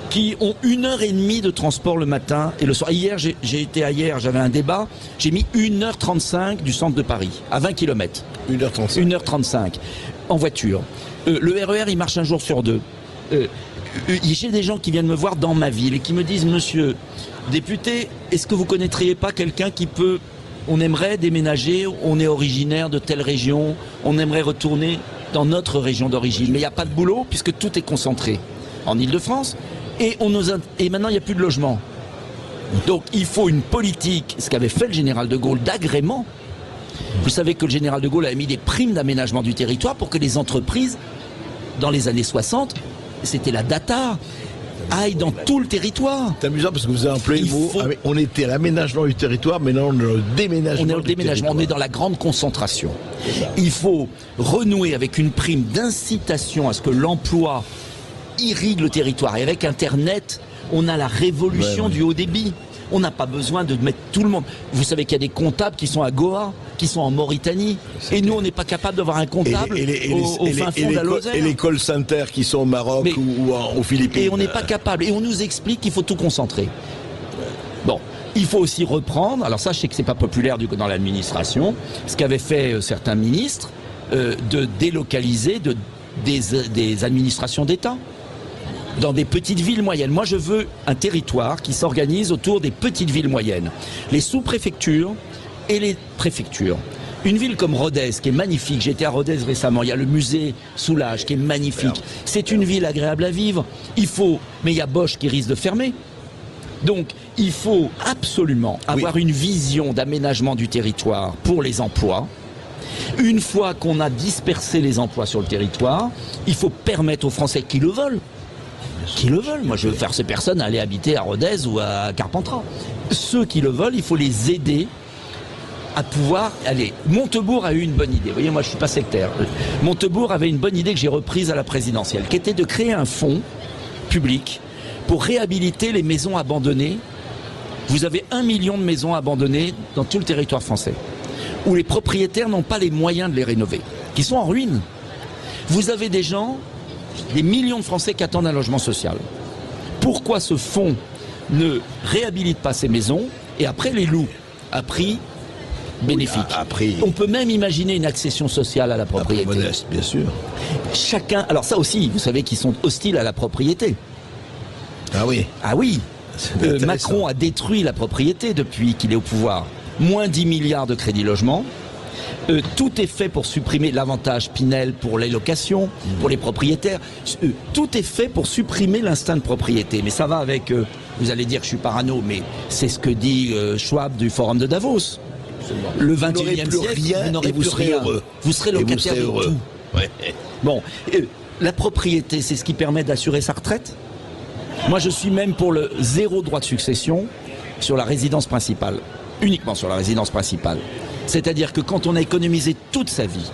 qui ont 1h30 de transport le matin et le soir. Hier, j'avais un débat, j'ai mis 1h35 du centre de Paris, à 20 km. 1h35. 1h35 en voiture. Le RER, il marche un jour sur deux. J'ai des gens qui viennent me voir dans ma ville et qui me disent, monsieur député, est-ce que vous connaîtriez pas quelqu'un qui peut... On aimerait déménager, on est originaire de telle région, on aimerait retourner dans notre région d'origine. Mais il n'y a pas de boulot puisque tout est concentré en Ile-de-France et maintenant il n'y a plus de logement. Donc il faut une politique, ce qu'avait fait le général de Gaulle, d'agrément. Vous savez que le général de Gaulle avait mis des primes d'aménagement du territoire pour que les entreprises, dans les années 60, c'était la data, aillent dans tout le territoire. C'est amusant parce que vous avez employé le mot. On était à l'aménagement du territoire, mais non, on est au déménagement. On est au déménagement, on est dans la grande concentration. Il faut renouer avec une prime d'incitation à ce que l'emploi irrigue le territoire. Et avec Internet, on a la révolution du haut débit. On n'a pas besoin de mettre tout le monde. Vous savez qu'il y a des comptables qui sont à Goa, qui sont en Mauritanie. Et nous, on n'est pas capable d'avoir un comptable au fin fond de la Lozère. Et les call centers qui sont au Maroc ou aux Philippines. Et on n'est pas capable. Et on nous explique qu'il faut tout concentrer. Bon, il faut aussi reprendre. Alors ça, je sais que c'est pas populaire dans l'administration. Ce qu'avaient fait certains ministres, de délocaliser des administrations d'État dans des petites villes moyennes. Moi, je veux un territoire qui s'organise autour des petites villes moyennes. Les sous-préfectures et les préfectures. Une ville comme Rodez, qui est magnifique, j'étais à Rodez récemment, il y a le musée Soulage, qui est magnifique. C'est une ville agréable à vivre. Mais il y a Bosch qui risque de fermer. Donc, il faut absolument avoir une vision d'aménagement du territoire pour les emplois. Une fois qu'on a dispersé les emplois sur le territoire, il faut permettre aux Français qui le veulent, moi je veux faire ces personnes aller habiter à Rodez ou à Carpentras. Ceux qui le veulent, il faut les aider à pouvoir aller. Montebourg a eu une bonne idée. Vous voyez, moi je suis pas sectaire. Montebourg avait une bonne idée que j'ai reprise à la présidentielle, qui était de créer un fonds public pour réhabiliter les maisons abandonnées. Vous avez 1 million de maisons abandonnées dans tout le territoire français, où les propriétaires n'ont pas les moyens de les rénover, qui sont en ruine. Vous avez des millions de Français qui attendent un logement social. Pourquoi ce fonds ne réhabilite pas ces maisons et après les loue à prix bénéfique? On peut même imaginer une accession sociale à la propriété. Modeste, bien sûr. Chacun. Alors ça aussi, vous savez qu'ils sont hostiles à la propriété. Ah oui. Ah oui. Macron a détruit la propriété depuis qu'il est au pouvoir. Moins 10 milliards de crédit logement. Tout est fait pour supprimer l'avantage Pinel pour les locations, pour les propriétaires. Tout est fait pour supprimer l'instinct de propriété. Mais ça va avec, vous allez dire que je suis parano, mais c'est ce que dit Schwab du Forum de Davos. Le 21e siècle, vous n'aurez plus rien. Vous serez locataire de tout. Ouais. Bon, la propriété, c'est ce qui permet d'assurer sa retraite. Moi, je suis même pour le 0 droit de succession sur la résidence principale. Uniquement sur la résidence principale. C'est-à-dire que quand on a économisé toute sa vie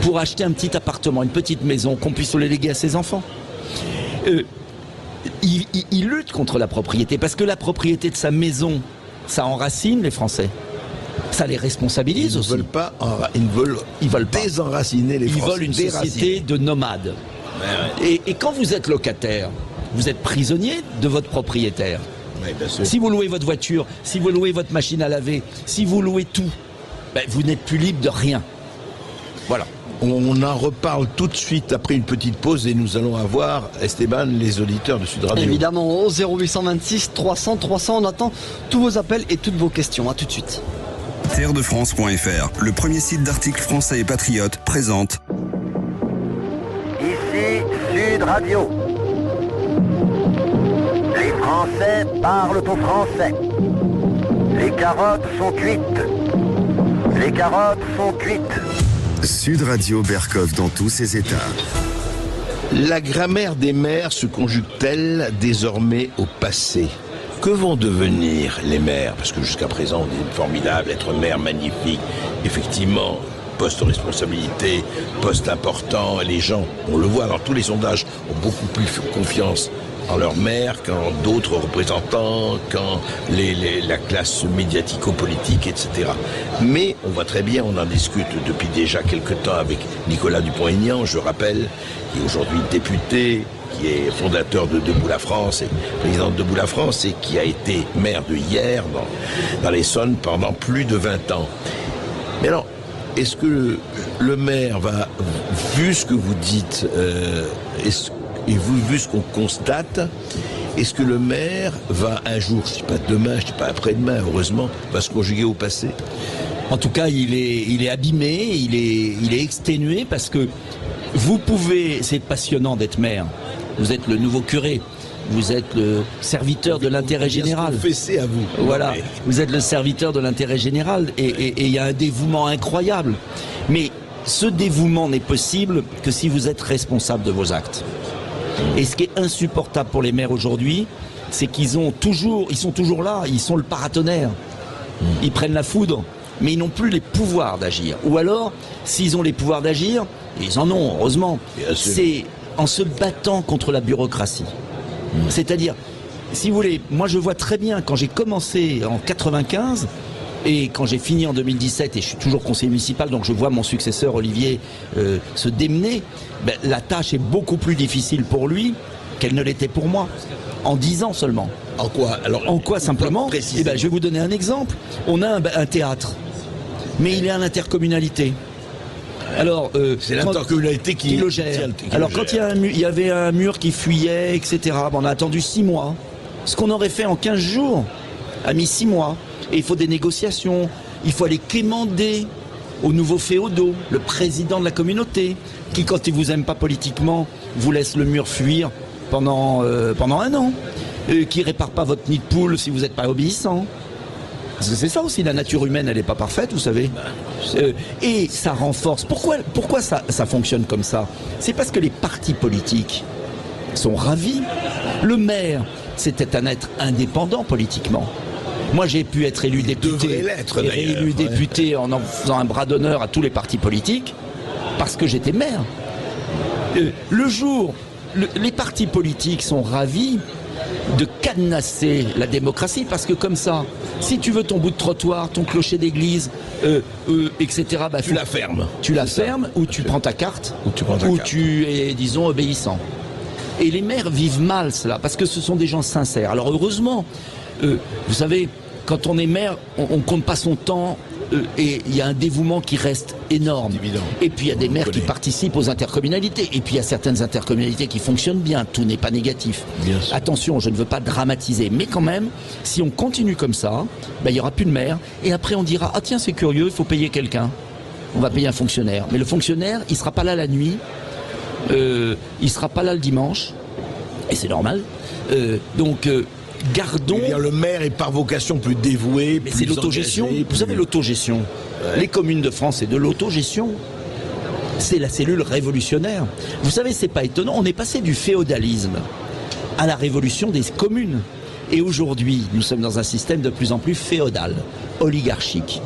pour acheter un petit appartement, une petite maison, qu'on puisse le léguer à ses enfants, il lutte contre la propriété, parce que la propriété de sa maison, ça enracine les Français. Ça les responsabilise aussi. Ils veulent désenraciner les Français. Ils veulent une société de nomades. Et quand vous êtes locataire, vous êtes prisonnier de votre propriétaire. Oui, bien sûr. Si vous louez votre voiture, si vous louez votre machine à laver, si vous louez tout, vous n'êtes plus libre de rien. Voilà. On en reparle tout de suite après une petite pause et nous allons avoir, Esteban, les auditeurs de Sud Radio. Évidemment, au 0826 300 300, on attend tous vos appels et toutes vos questions. À tout de suite. Terredefrance.fr, le premier site d'articles français et patriotes, présente. Ici Sud Radio. Français parlent au français. Les carottes sont cuites. Les carottes sont cuites. Sud Radio Berkoff dans tous ses états. La grammaire des maires se conjugue-t-elle désormais au passé ? Que vont devenir les maires ? Parce que jusqu'à présent, on est formidable, être maire, magnifique. Effectivement, poste de responsabilité, poste important. Les gens, on le voit dans tous les sondages, ont beaucoup plus confiance en leur maire qu'en d'autres représentants, qu'en la classe médiatico-politique, etc. Mais on voit très bien, on en discute depuis déjà quelque temps avec Nicolas Dupont-Aignan, je rappelle, qui est aujourd'hui député, qui est fondateur de Debout la France et président de Debout la France et qui a été maire de Hyères dans l'Essonne pendant plus de 20 ans. Mais alors, est-ce que le maire va, vu ce que vous dites, et vu ce qu'on constate, est-ce que le maire va un jour, je ne dis pas demain, je ne dis pas après-demain, heureusement, va se conjuguer au passé ? En tout cas, il est abîmé, il est exténué parce que vous pouvez, c'est passionnant d'être maire. Vous êtes le nouveau curé, vous êtes le serviteur de l'intérêt général. Confessez à vous. Voilà, vous êtes le serviteur de l'intérêt général et il y a un dévouement incroyable. Mais ce dévouement n'est possible que si vous êtes responsable de vos actes. Et ce qui est insupportable pour les maires aujourd'hui, c'est qu'ils sont toujours là, ils sont le paratonnerre. Ils prennent la foudre, mais ils n'ont plus les pouvoirs d'agir. Ou alors, s'ils ont les pouvoirs d'agir, ils en ont, heureusement, c'est en se battant contre la bureaucratie. C'est-à-dire, si vous voulez, moi je vois très bien, quand j'ai commencé en 95, et quand j'ai fini en 2017, et je suis toujours conseiller municipal, donc je vois mon successeur Olivier se démener, ben, la tâche est beaucoup plus difficile pour lui qu'elle ne l'était pour moi, en 10 ans seulement. En quoi ? Alors, en quoi simplement ? Eh ben, je vais vous donner un exemple. On a un théâtre, mais il est à l'intercommunalité. Alors, c'est l'intercommunalité qui le gère. Alors quand il y avait un mur qui fuyait, etc., on a attendu 6 mois. Ce qu'on aurait fait en 15 jours a mis 6 mois. Et il faut des négociations, il faut aller quémander aux nouveaux féodaux, le président de la communauté, qui quand il vous aime pas politiquement, vous laisse le mur fuir pendant 1 an, qui répare pas votre nid de poule si vous n'êtes pas obéissant. Parce que c'est ça aussi, la nature humaine, elle n'est pas parfaite, vous savez. Et ça renforce. Pourquoi ça fonctionne comme ça ? C'est parce que les partis politiques sont ravis. Le maire, c'était un être indépendant politiquement. Moi, j'ai pu être élu député, député en faisant un bras d'honneur à tous les partis politiques, parce que j'étais maire. Le jour, les partis politiques sont ravis de cadenasser la démocratie, parce que comme ça, si tu veux ton bout de trottoir, ton clocher d'église, etc., bah, tu la fermes. Tu la fermes, ou tu prends ta carte, ou tu es, disons, obéissant. Et les maires vivent mal cela, parce que ce sont des gens sincères. Alors heureusement, vous savez, quand on est maire, on compte pas son temps et il y a un dévouement qui reste énorme. Et puis il y a des maires qui participent aux intercommunalités. Et puis il y a certaines intercommunalités qui fonctionnent bien. Tout n'est pas négatif. Attention, je ne veux pas dramatiser. Mais quand même, si on continue comme ça, il n'y aura plus de maire. Et après on dira, ah tiens c'est curieux, il faut payer quelqu'un. On va payer un fonctionnaire. Mais le fonctionnaire, il ne sera pas là la nuit. Il ne sera pas là le dimanche. Et c'est normal. Gardons. Le maire est par vocation plus dévoué, mais plus c'est l'autogestion. Vous savez, l'autogestion. Ouais. Les communes de France, c'est de l'autogestion. C'est la cellule révolutionnaire. Vous savez, c'est pas étonnant. On est passé du féodalisme à la révolution des communes. Et aujourd'hui, nous sommes dans un système de plus en plus féodal, oligarchique.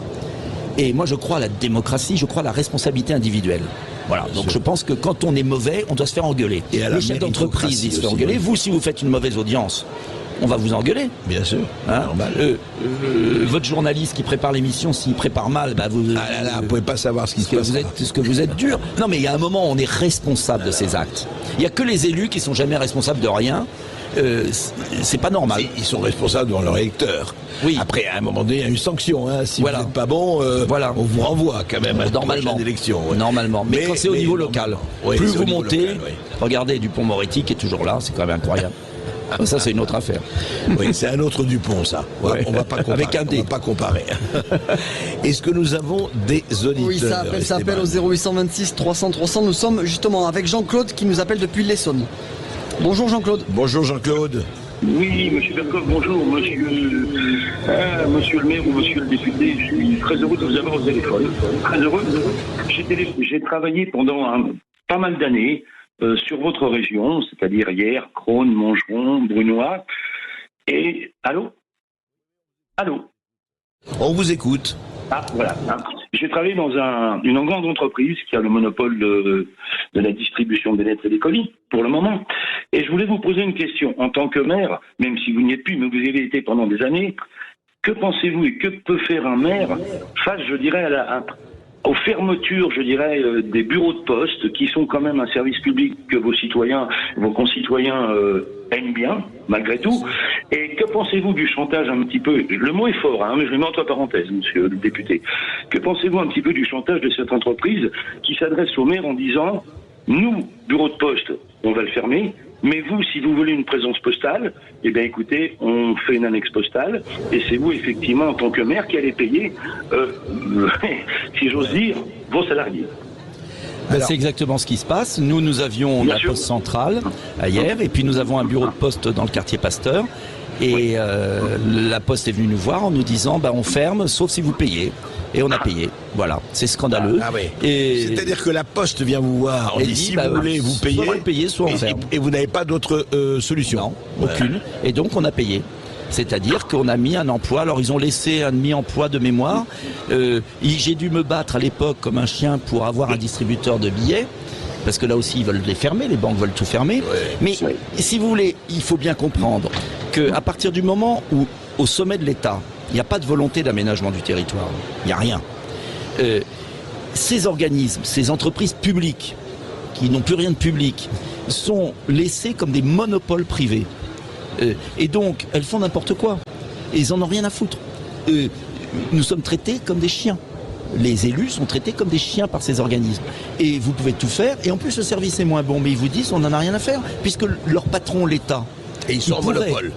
Et moi, je crois à la démocratie, je crois à la responsabilité individuelle. Voilà, donc je pense que quand on est mauvais, on doit se faire engueuler. Et les chefs d'entreprise, ils se font engueuler. Vous, si vous faites une mauvaise audience, on va vous engueuler. Bien sûr. Normal. Votre journaliste qui prépare l'émission, s'il prépare mal, vous ne pouvez pas savoir ce qui se passe. Est-ce que vous êtes dur ? Non, mais il y a un moment où on est responsable de ses actes. Il n'y a que les élus qui sont jamais responsables de rien. C'est pas normal. Ils sont responsables devant leurs électeurs. Oui. Après, à un moment donné, il y a une sanction. Si vous n'êtes pas bon, on vous renvoie quand même à normalement. Élection. Normalement. Mais quand c'est au niveau local, plus vous montez, regardez Dupond-Moretti qui est toujours là, c'est quand même incroyable. Ça, c'est une autre affaire. Oui, c'est un autre Dupont, ça. Ouais. On va pas comparer. Avec un D. On va pas comparer. Est-ce que nous avons des auditeurs ? Oui, ça appelle au 0826 300 300. Nous sommes justement avec Jean-Claude qui nous appelle depuis l'Essonne. Bonjour Jean-Claude. Bonjour Jean-Claude. Oui, monsieur Bercoff, bonjour, monsieur le maire ou monsieur le député, je suis très heureux de vous avoir au téléphone. Très heureux. J'ai travaillé pendant pas mal d'années sur votre région, c'est-à-dire Hyères, Crosne, Montgeron, Brunois. Et allô. On vous écoute. Ah, voilà. J'ai travaillé dans une grande entreprise qui a le monopole de la distribution des lettres et des colis, pour le moment. Et je voulais vous poser une question. En tant que maire, même si vous n'y êtes plus, mais vous y avez été pendant des années, que pensez-vous et que peut faire un maire face, je dirais, aux fermetures, je dirais, des bureaux de poste, qui sont quand même un service public que vos concitoyens aiment bien, malgré tout. Et que pensez-vous du chantage un petit peu, le mot est fort, mais je le mets entre parenthèses, monsieur le député, que pensez-vous un petit peu du chantage de cette entreprise qui s'adresse au maire en disant, nous, bureau de poste, on va le fermer, mais vous, si vous voulez une présence postale, eh bien écoutez, on fait une annexe postale, et c'est vous, effectivement, en tant que maire, qui allez payer, si j'ose dire, vos salariés. C'est exactement ce qui se passe. Nous avions la poste centrale à Hyères, et puis nous avons un bureau de poste dans le quartier Pasteur. Et la poste est venue nous voir en nous disant on ferme, sauf si vous payez. Et on a payé. Voilà, c'est scandaleux. C'est-à-dire que la poste vient vous voir, on dit si vous voulez, vous payez. Soit vous payez, soit on ferme. Et vous n'avez pas d'autre solution? Non, aucune. Et donc on a payé. C'est-à-dire qu'on a mis un emploi. Alors ils ont laissé un demi-emploi de mémoire. J'ai dû me battre à l'époque comme un chien pour avoir un distributeur de billets. Parce que là aussi, ils veulent les fermer, les banques veulent tout fermer. Mais si vous voulez, il faut bien comprendre qu'à partir du moment où, au sommet de l'État, il n'y a pas de volonté d'aménagement du territoire, il n'y a rien. Ces organismes, ces entreprises publiques, qui n'ont plus rien de public, sont laissées comme des monopoles privés. Et donc, elles font n'importe quoi. Et ils n'en ont rien à foutre. Nous sommes traités comme des chiens. Les élus sont traités comme des chiens par ces organismes. Et vous pouvez tout faire, et en plus le service est moins bon, mais ils vous disent on n'en a rien à faire, puisque leur patron, l'État, et ils sont en monopole.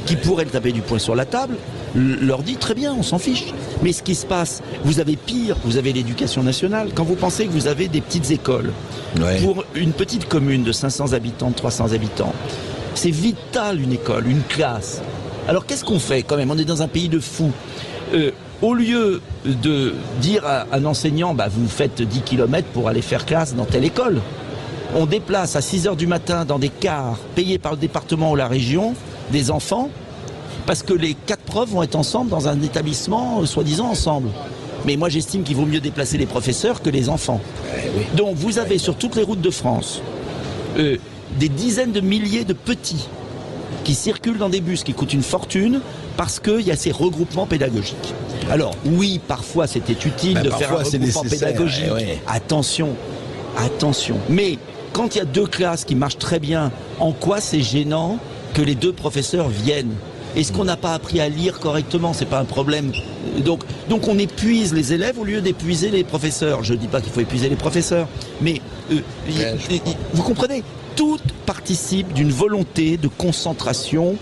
Qui pourrait le taper du poing sur la table, leur dit très bien, on s'en fiche. Mais ce qui se passe, vous avez pire, vous avez l'éducation nationale. Quand vous pensez que vous avez des petites écoles, pour une petite commune de 500 habitants, de 300 habitants, c'est vital une école, une classe. Alors qu'est-ce qu'on fait quand même? On est dans un pays de fous. Au lieu de dire à un enseignant, vous faites 10 km pour aller faire classe dans telle école, on déplace à 6 h du matin dans des cars payés par le département ou la région des enfants, parce que les 4 profs vont être ensemble dans un établissement, soi-disant ensemble. Mais moi j'estime qu'il vaut mieux déplacer les professeurs que les enfants. Donc vous avez sur toutes les routes de France des dizaines de milliers de petits qui circulent dans des bus qui coûtent une fortune parce qu'il y a ces regroupements pédagogiques. Alors oui, parfois c'était utile de faire un regroupement pédagogique. Attention. Mais quand il y a 2 classes qui marchent très bien, en quoi c'est gênant que les 2 professeurs viennent? Est-ce qu'on n'a pas appris à lire correctement? C'est pas un problème. Donc on épuise les élèves au lieu d'épuiser les professeurs. Je ne dis pas qu'il faut épuiser les professeurs, mais vous comprenez? Tout participe d'une volonté de concentration,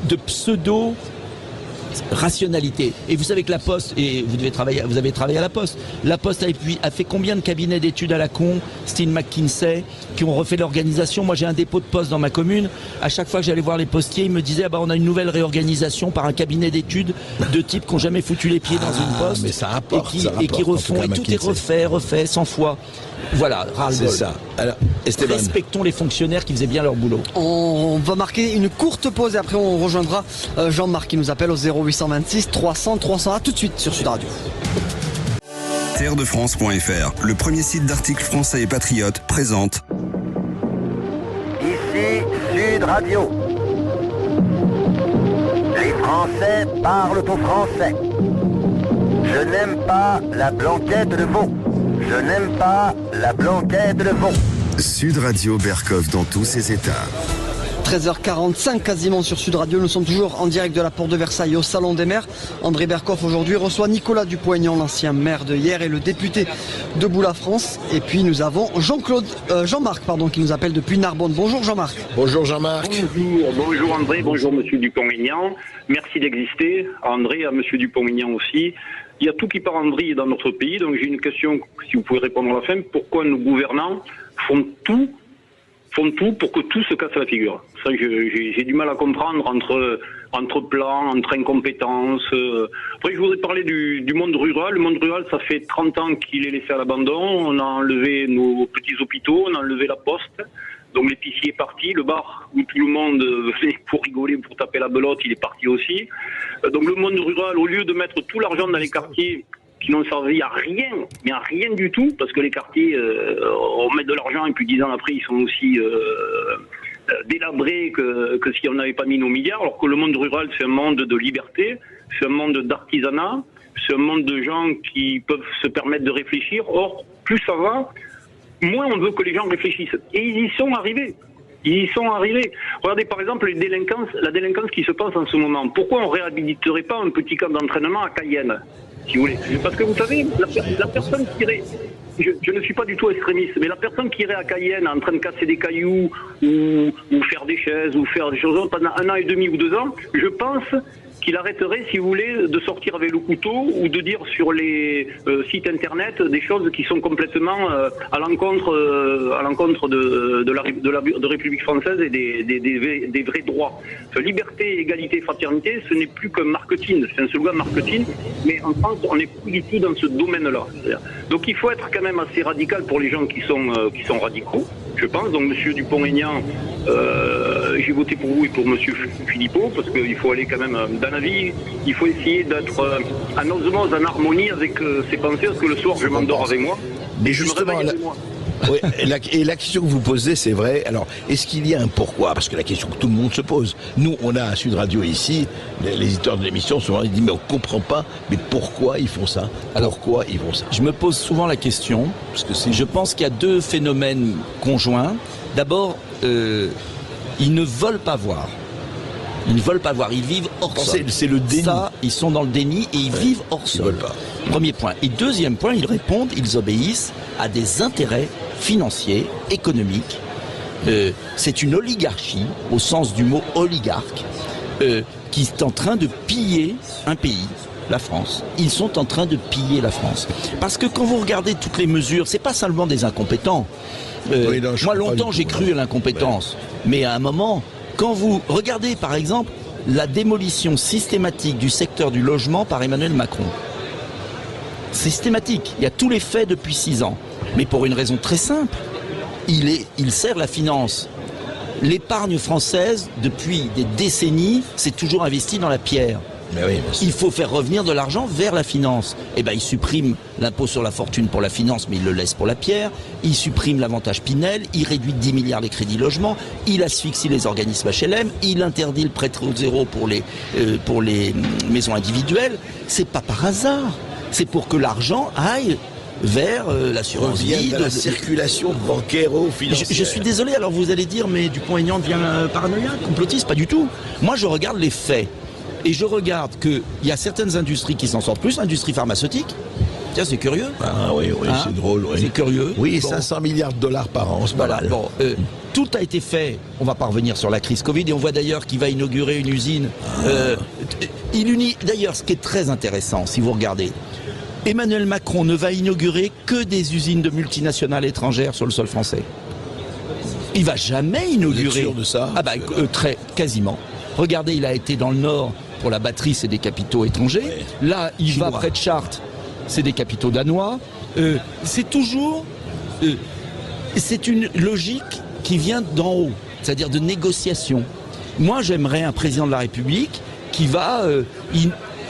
de pseudo-rationalité. Et vous savez que la Poste, et vous avez travaillé à la Poste a fait combien de cabinets d'études à la con, style McKinsey, qui ont refait l'organisation. Moi j'ai un dépôt de poste dans ma commune, à chaque fois que j'allais voir les postiers, ils me disaient on a une nouvelle réorganisation par un cabinet d'études de types qui n'ont jamais foutu les pieds dans une poste, mais ça rapporte, et qui refont, et tout est refait 100 fois. Voilà, ras-le-bol. C'est ça. Alors, Esteban. Respectons les fonctionnaires qui faisaient bien leur boulot. On va marquer une courte pause et après on rejoindra Jean-Marc qui nous appelle au 0826 300 300. À tout de suite sur Sud Radio. Terredefrance.fr, le premier site d'articles français et patriotes, présente. Ici Sud Radio. Les Français parlent au français. Je n'aime pas la blanquette de veau. Je n'aime pas la blanquette de veau. Sud Radio Bercoff dans tous ses états. 13h45 quasiment sur Sud Radio. Nous sommes toujours en direct de la Porte de Versailles au Salon des maires. André Bercoff aujourd'hui reçoit Nicolas Dupont-Aignan, l'ancien maire de Hyères et le député Debout la France. Et puis nous avons Jean-Marc qui nous appelle depuis Narbonne. Bonjour Jean-Marc. Bonjour Jean-Marc. Bonjour André, bonjour monsieur Dupont-Aignan. Merci d'exister. André, à monsieur Dupont-Aignan aussi. Il y a tout qui part en vrille dans notre pays, donc j'ai une question, si vous pouvez répondre à la fin. Pourquoi nos gouvernants font tout font tout pour que tout se casse la figure. Ça, j'ai du mal à comprendre entre plans, entre incompétences. Après, je voudrais parler du monde rural. Le monde rural, ça fait 30 ans qu'il est laissé à l'abandon. On a enlevé nos petits hôpitaux, on a enlevé la poste. Donc l'épicier est parti, le bar où tout le monde venait pour rigoler, pour taper la belote, il est parti aussi. Donc le monde rural, au lieu de mettre tout l'argent dans les quartiers qui n'ont servi à rien, mais à rien du tout, parce que les quartiers, on met de l'argent et puis 10 ans après, ils sont aussi délabrés que si on n'avait pas mis nos milliards, alors que le monde rural, c'est un monde de liberté, c'est un monde d'artisanat, c'est un monde de gens qui peuvent se permettre de réfléchir. Or, plus ça va, moins on veut que les gens réfléchissent. Et ils y sont arrivés. Ils y sont arrivés. Regardez par exemple la délinquance qui se passe en ce moment. Pourquoi on ne réhabiliterait pas un petit camp d'entraînement à Cayenne, si vous voulez? Parce que vous savez, la personne qui irait, je ne suis pas du tout extrémiste, mais la personne qui irait à Cayenne en train de casser des cailloux ou faire des chaises ou faire des choses pendant 1 an et demi ou 2 ans, je pense qu'il arrêterait, si vous voulez, de sortir avec le couteau ou de dire sur les sites internet des choses qui sont complètement à l'encontre de République française et des vrais droits. Liberté, égalité, fraternité, ce n'est plus qu'un marketing, c'est un slogan marketing, mais en France, on n'est plus du tout dans ce domaine-là. Donc il faut être quand même assez radical pour les gens qui sont radicaux, je pense. Donc Monsieur Dupont-Aignan, j'ai voté pour vous et pour Monsieur Philippot, parce qu'il faut aller quand même dans la vie, il faut essayer d'être en osmose, en harmonie avec ses pensées, parce que le soir je m'endors avec moi, mais je me réveille avec moi. Oui, et la question que vous posez, c'est vrai. Alors, est-ce qu'il y a un pourquoi? Parce que la question que tout le monde se pose. Nous, on a à Sud Radio ici, les éditeurs de l'émission, souvent ils disent mais on ne comprend pas, mais pourquoi ils font ça? Pourquoi ils font ça? Je me pose souvent la question, parce que je pense qu'il y a 2 phénomènes conjoints. D'abord, ils ne veulent pas voir. Ils ne veulent pas voir, ils vivent hors sol. C'est le déni. Ça, ils sont dans le déni et ils vivent hors sol. Ils veulent pas. Premier point. Et deuxième point, ils répondent, ils obéissent à des intérêts financiers, économiques. C'est une oligarchie, au sens du mot oligarque, qui est en train de piller un pays, la France. Ils sont en train de piller la France. Parce que quand vous regardez toutes les mesures, c'est pas seulement des incompétents. Oui, non, moi, longtemps, j'ai cru à l'incompétence. Ouais. Mais à un moment, quand vous regardez, par exemple, la démolition systématique du secteur du logement par Emmanuel Macron. Systématique. Il y a tous les faits depuis 6 ans. Mais pour une raison très simple. Il sert la finance. L'épargne française, depuis des décennies, s'est toujours investie dans la pierre. Mais oui, il faut faire revenir de l'argent vers la finance. Eh ben, il supprime l'impôt sur la fortune pour la finance, mais il le laisse pour la pierre. Il supprime l'avantage Pinel. Il réduit de 10 milliards les crédits logement. Il asphyxie les organismes HLM. Il interdit le prêt taux zéro pour les maisons individuelles. C'est pas par hasard. C'est pour que l'argent aille vers l'assurance vie, de la circulation bancaire-financière. Je suis désolé, alors vous allez dire, mais Dupont-Aignan devient paranoïaque, complotiste, pas du tout. Moi, je regarde les faits. Et je regarde qu'il y a certaines industries qui s'en sortent plus, l'industrie pharmaceutique. Tiens, c'est curieux. Ah oui, c'est drôle. Oui. C'est curieux. Oui, bon. 500 milliards de dollars par an, c'est pas mal. Bon, tout a été fait. On va pas revenir sur la crise Covid. Et on voit d'ailleurs qu'il va inaugurer une usine. D'ailleurs, ce qui est très intéressant, si vous regardez, Emmanuel Macron ne va inaugurer que des usines de multinationales étrangères sur le sol français. Il va jamais inaugurer. Vous êtes sûr de ça? Ah bah, quasiment. Regardez, il a été dans le Nord. Pour la batterie, c'est des capitaux étrangers. Ouais. Là, il va près de Chartres, c'est des capitaux danois. C'est toujours... c'est une logique qui vient d'en haut, c'est-à-dire de négociation. Moi, j'aimerais un président de la République qui va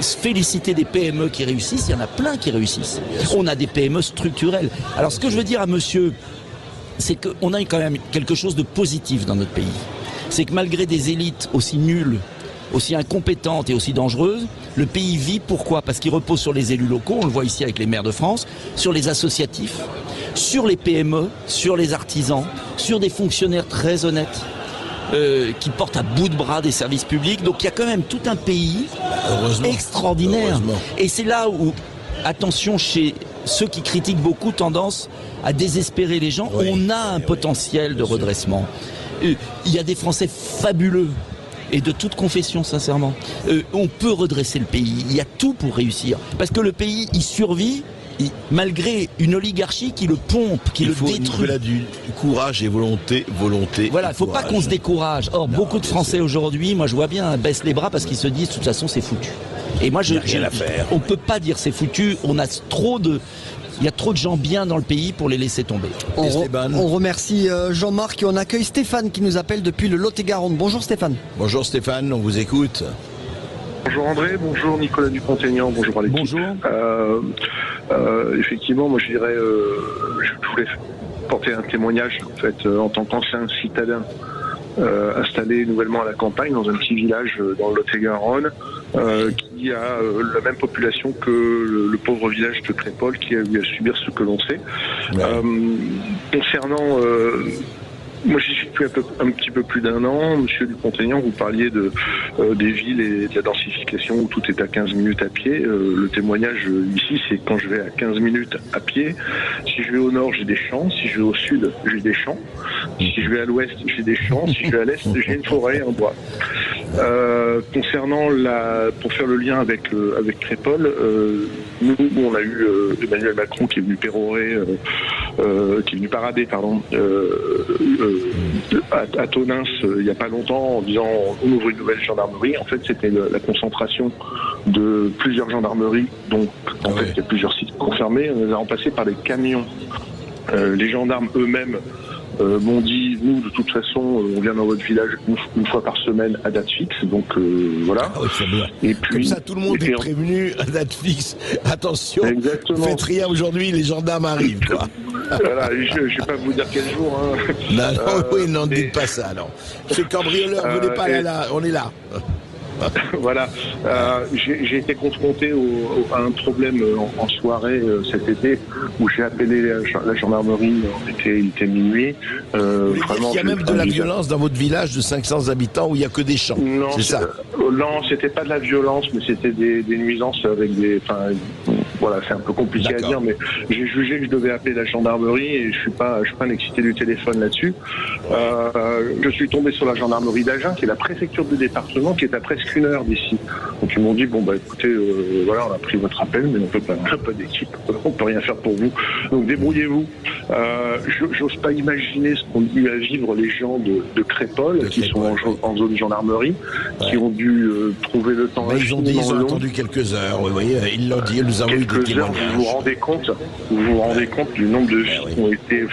se féliciter des PME qui réussissent. Il y en a plein qui réussissent. On a des PME structurelles. Alors, ce que je veux dire à monsieur, c'est qu'on a quand même quelque chose de positif dans notre pays. C'est que malgré des élites aussi nulles, aussi incompétente et aussi dangereuse, le pays vit. Pourquoi? Parce qu'il repose sur les élus locaux, on le voit ici avec les maires de France, sur les associatifs, sur les PME, sur les artisans, sur des fonctionnaires très honnêtes, qui portent à bout de bras des services publics. Donc il y a quand même tout un pays extraordinaire. Et c'est là où, attention, chez ceux qui critiquent beaucoup, tendance à désespérer les gens, on a un potentiel de redressement. Il y a des Français fabuleux, et de toute confession, sincèrement. On peut redresser le pays, il y a tout pour réussir. Parce que le pays, il survit malgré une oligarchie qui le pompe, qui le détruit. Il faut du courage et volonté. Voilà, il ne faut pas qu'on se décourage. Or, beaucoup de Français aujourd'hui, moi je vois bien, baissent les bras parce qu'ils se disent de toute façon c'est foutu. Et moi, on ne peut pas dire c'est foutu, il y a trop de gens bien dans le pays pour les laisser tomber. On remercie Jean-Marc et on accueille Stéphane qui nous appelle depuis le Lot-et-Garonne. Bonjour Stéphane. Bonjour Stéphane, on vous écoute. Bonjour André, bonjour Nicolas Dupont-Aignan, bonjour à l'équipe. Bonjour. Effectivement, moi je dirais, je voulais porter un témoignage en fait en tant qu'ancien citadin installé nouvellement à la campagne dans un petit village dans le Lot-et-Garonne qui a la même population que le pauvre village de Crépol qui a eu à subir ce que l'on sait. Ouais. Concernant moi, j'y suis depuis un petit peu plus d'un an. Monsieur Dupont-Aignan, vous parliez des villes et de la densification où tout est à 15 minutes à pied. Le témoignage ici, c'est quand je vais à 15 minutes à pied. Si je vais au nord, j'ai des champs. Si je vais au sud, j'ai des champs. Si je vais à l'ouest, j'ai des champs. Si je vais à l'est, j'ai une forêt, un bois. Concernant pour faire le lien avec Crépol, nous, on a eu Emmanuel Macron qui est venu pérorer, qui est venu parader, à Tonins il n'y a pas longtemps en disant on ouvre une nouvelle gendarmerie. En fait, c'était la concentration de plusieurs gendarmeries, donc en fait il y a plusieurs sites confirmés. On les a remplacés par des camions. Les gendarmes eux-mêmes m'ont dit, nous de toute façon on vient dans votre village une fois par semaine à date fixe, donc voilà. Ah oui, c'est bien. Et puis, comme ça tout le monde est prévenu à date fixe. Attention, faites rien aujourd'hui, les gendarmes arrivent quoi. Voilà, je ne vais pas vous dire quel jour. Oui, non, ne dites pas ça, non. Ce cambrioleur, venez pas là, on est là. Voilà, j'ai été confronté à un problème en soirée cet été où j'ai appelé la gendarmerie, il était minuit. Vraiment, il y a même de la violence dans votre village de 500 habitants où il n'y a que des champs, non, c'est ça? Non, c'était pas de la violence, mais c'était des nuisances avec des... Voilà, c'est un peu compliqué à dire, mais j'ai jugé que je devais appeler la gendarmerie et je suis pas un excité du téléphone là-dessus. Je suis tombé sur la gendarmerie d'Agen, qui est la préfecture du département, qui est à presque 1 heure d'ici. Donc ils m'ont dit écoutez, voilà, on a pris votre appel, mais on peut pas d'équipe, on peut rien faire pour vous. Donc débrouillez-vous. J'ose pas imaginer ce qu'ont dû à vivre les gens de Crépol, qui sont en zone gendarmerie, qui ont dû trouver le temps. Ils ont dit, ils ont attendu quelques heures. Oui, ils l'ont dit, nous avons eu des témoignages. Vous vous rendez compte du nombre de vies qui ont été,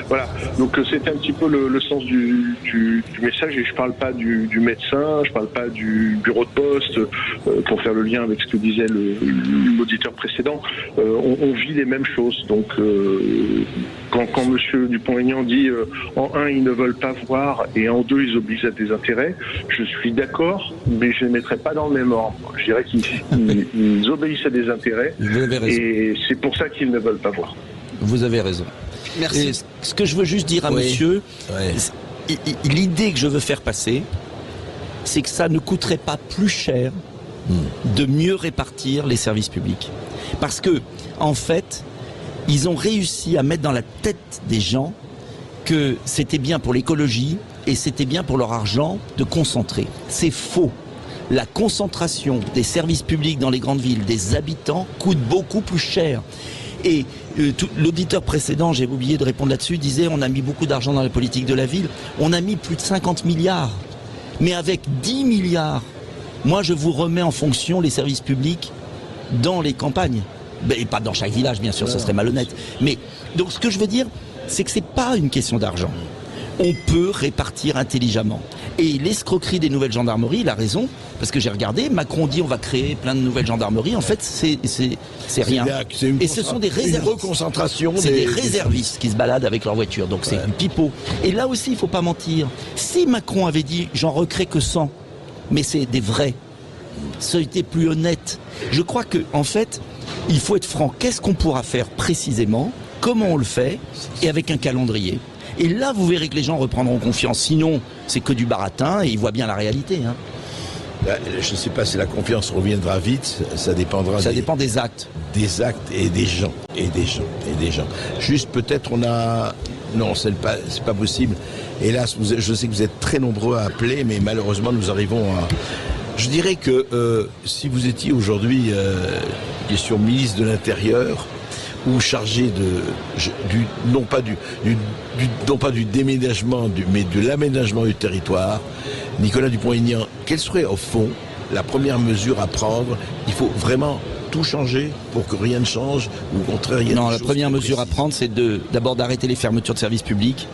voilà. Donc c'était un petit peu le sens du message, et je parle pas du médecin, je parle pas du bureau de poste, pour faire le lien avec ce que disait l'auditeur précédent. On vit les mêmes choses. Donc quand monsieur Dupont-Aignan dit en 1 ils ne veulent pas voir et en 2 ils obligent à des intérêts, je suis d'accord, mais je ne les mettrai pas dans le même ordre. Je dirais qu'ils obéissent à des intérêts et c'est pour ça qu'ils ne veulent pas voir. Vous avez raison. Merci. Et ce que je veux juste dire à monsieur, l'idée que je veux faire passer, c'est que ça ne coûterait pas plus cher de mieux répartir les services publics. Parce que, en fait, ils ont réussi à mettre dans la tête des gens que c'était bien pour l'écologie et c'était bien pour leur argent de concentrer. C'est faux. La concentration des services publics dans les grandes villes, des habitants, coûte beaucoup plus cher. Et l'auditeur précédent, j'ai oublié de répondre là-dessus, disait on a mis beaucoup d'argent dans la politique de la ville. On a mis plus de 50 milliards. Mais avec 10 milliards, moi je vous remets en fonction les services publics dans les campagnes. Et pas dans chaque village, bien sûr, ce serait malhonnête. Mais donc ce que je veux dire, c'est que c'est pas une question d'argent. On peut répartir intelligemment. Et l'escroquerie des nouvelles gendarmeries, il a raison, parce que j'ai regardé, Macron dit on va créer plein de nouvelles gendarmeries, en fait c'est rien. Et ce sont des réservistes. Une reconcentration. C'est des réservistes qui se baladent avec leur voiture, donc c'est du pipeau. Et là aussi, il faut pas mentir. Si Macron avait dit j'en recrée que 100, mais c'est des vrais, ça aurait été plus honnête. Je crois que, en fait, il faut être franc. Qu'est-ce qu'on pourra faire précisément? Comment on le fait? Et avec un calendrier. Et là, vous verrez que les gens reprendront confiance. Sinon, c'est que du baratin et ils voient bien la réalité. Je ne sais pas si la confiance reviendra vite. Ça dépendra. Ça dépend des actes. Des actes et des gens. Juste peut-être on a... Non, c'est pas possible. Hélas, je sais que vous êtes très nombreux à appeler, mais malheureusement, nous arrivons Je dirais que si vous étiez aujourd'hui question ministre de l'Intérieur ou chargé non pas du déménagement, mais de l'aménagement du territoire, Nicolas Dupont-Aignan, quelle serait au fond la première mesure à prendre? Il faut vraiment tout changer pour que rien ne change, ou au contraire il y a Non, la première mesure à prendre, c'est d'abord d'arrêter les fermetures de services publics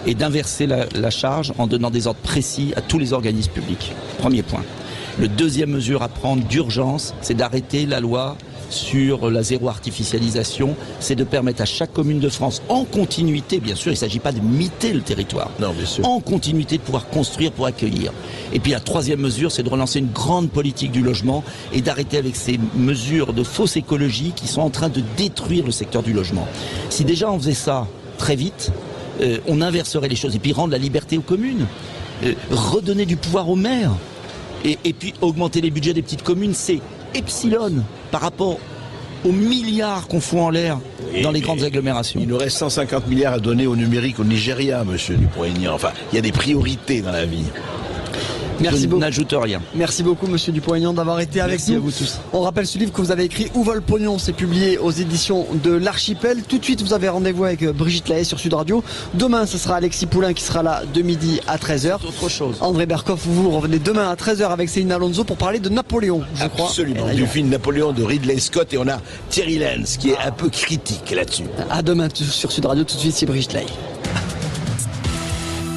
et d'inverser la charge en donnant des ordres précis à tous les organismes publics. Premier point. Le deuxième mesure à prendre d'urgence, c'est d'arrêter la loi sur la zéro artificialisation, c'est de permettre à chaque commune de France, en continuité, bien sûr, il ne s'agit pas de miter le territoire, non, bien sûr, en continuité de pouvoir construire pour accueillir. Et puis la troisième mesure, c'est de relancer une grande politique du logement et d'arrêter avec ces mesures de fausse écologie qui sont en train de détruire le secteur du logement. Si déjà on faisait ça très vite, on inverserait les choses et puis rendre la liberté aux communes, redonner du pouvoir aux maires et puis augmenter les budgets des petites communes, c'est epsilon par rapport aux milliards qu'on fout en l'air dans les grandes agglomérations. Il nous reste 150 milliards à donner au numérique au Nigeria, monsieur Dupont-Aignan. Enfin, il y a des priorités dans la vie. Merci beaucoup. N'ajoute rien. Merci beaucoup, monsieur Dupont-Aignan, d'avoir été avec nous. Merci à vous tous. On rappelle ce livre que vous avez écrit, Où va le pognon? C'est publié aux éditions de l'Archipel. Tout de suite, vous avez rendez-vous avec Brigitte Lahaye sur Sud Radio. Demain, ce sera Alexis Poulain qui sera là de midi à 13h. Autre chose. André Berkoff, vous revenez demain à 13h avec Céline Alonso pour parler de Napoléon, je crois. Absolument. Du film Napoléon de Ridley Scott, et on a Thierry Lenz qui est un peu critique là-dessus. À demain sur Sud Radio. Tout de suite, c'est Brigitte Lahaye.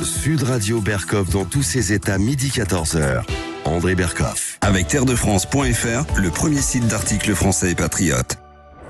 Sud Radio Berkoff dans tous ses états, midi 14h. André Berkoff. Avec terredefrance.fr, le premier site d'articles français et patriotes.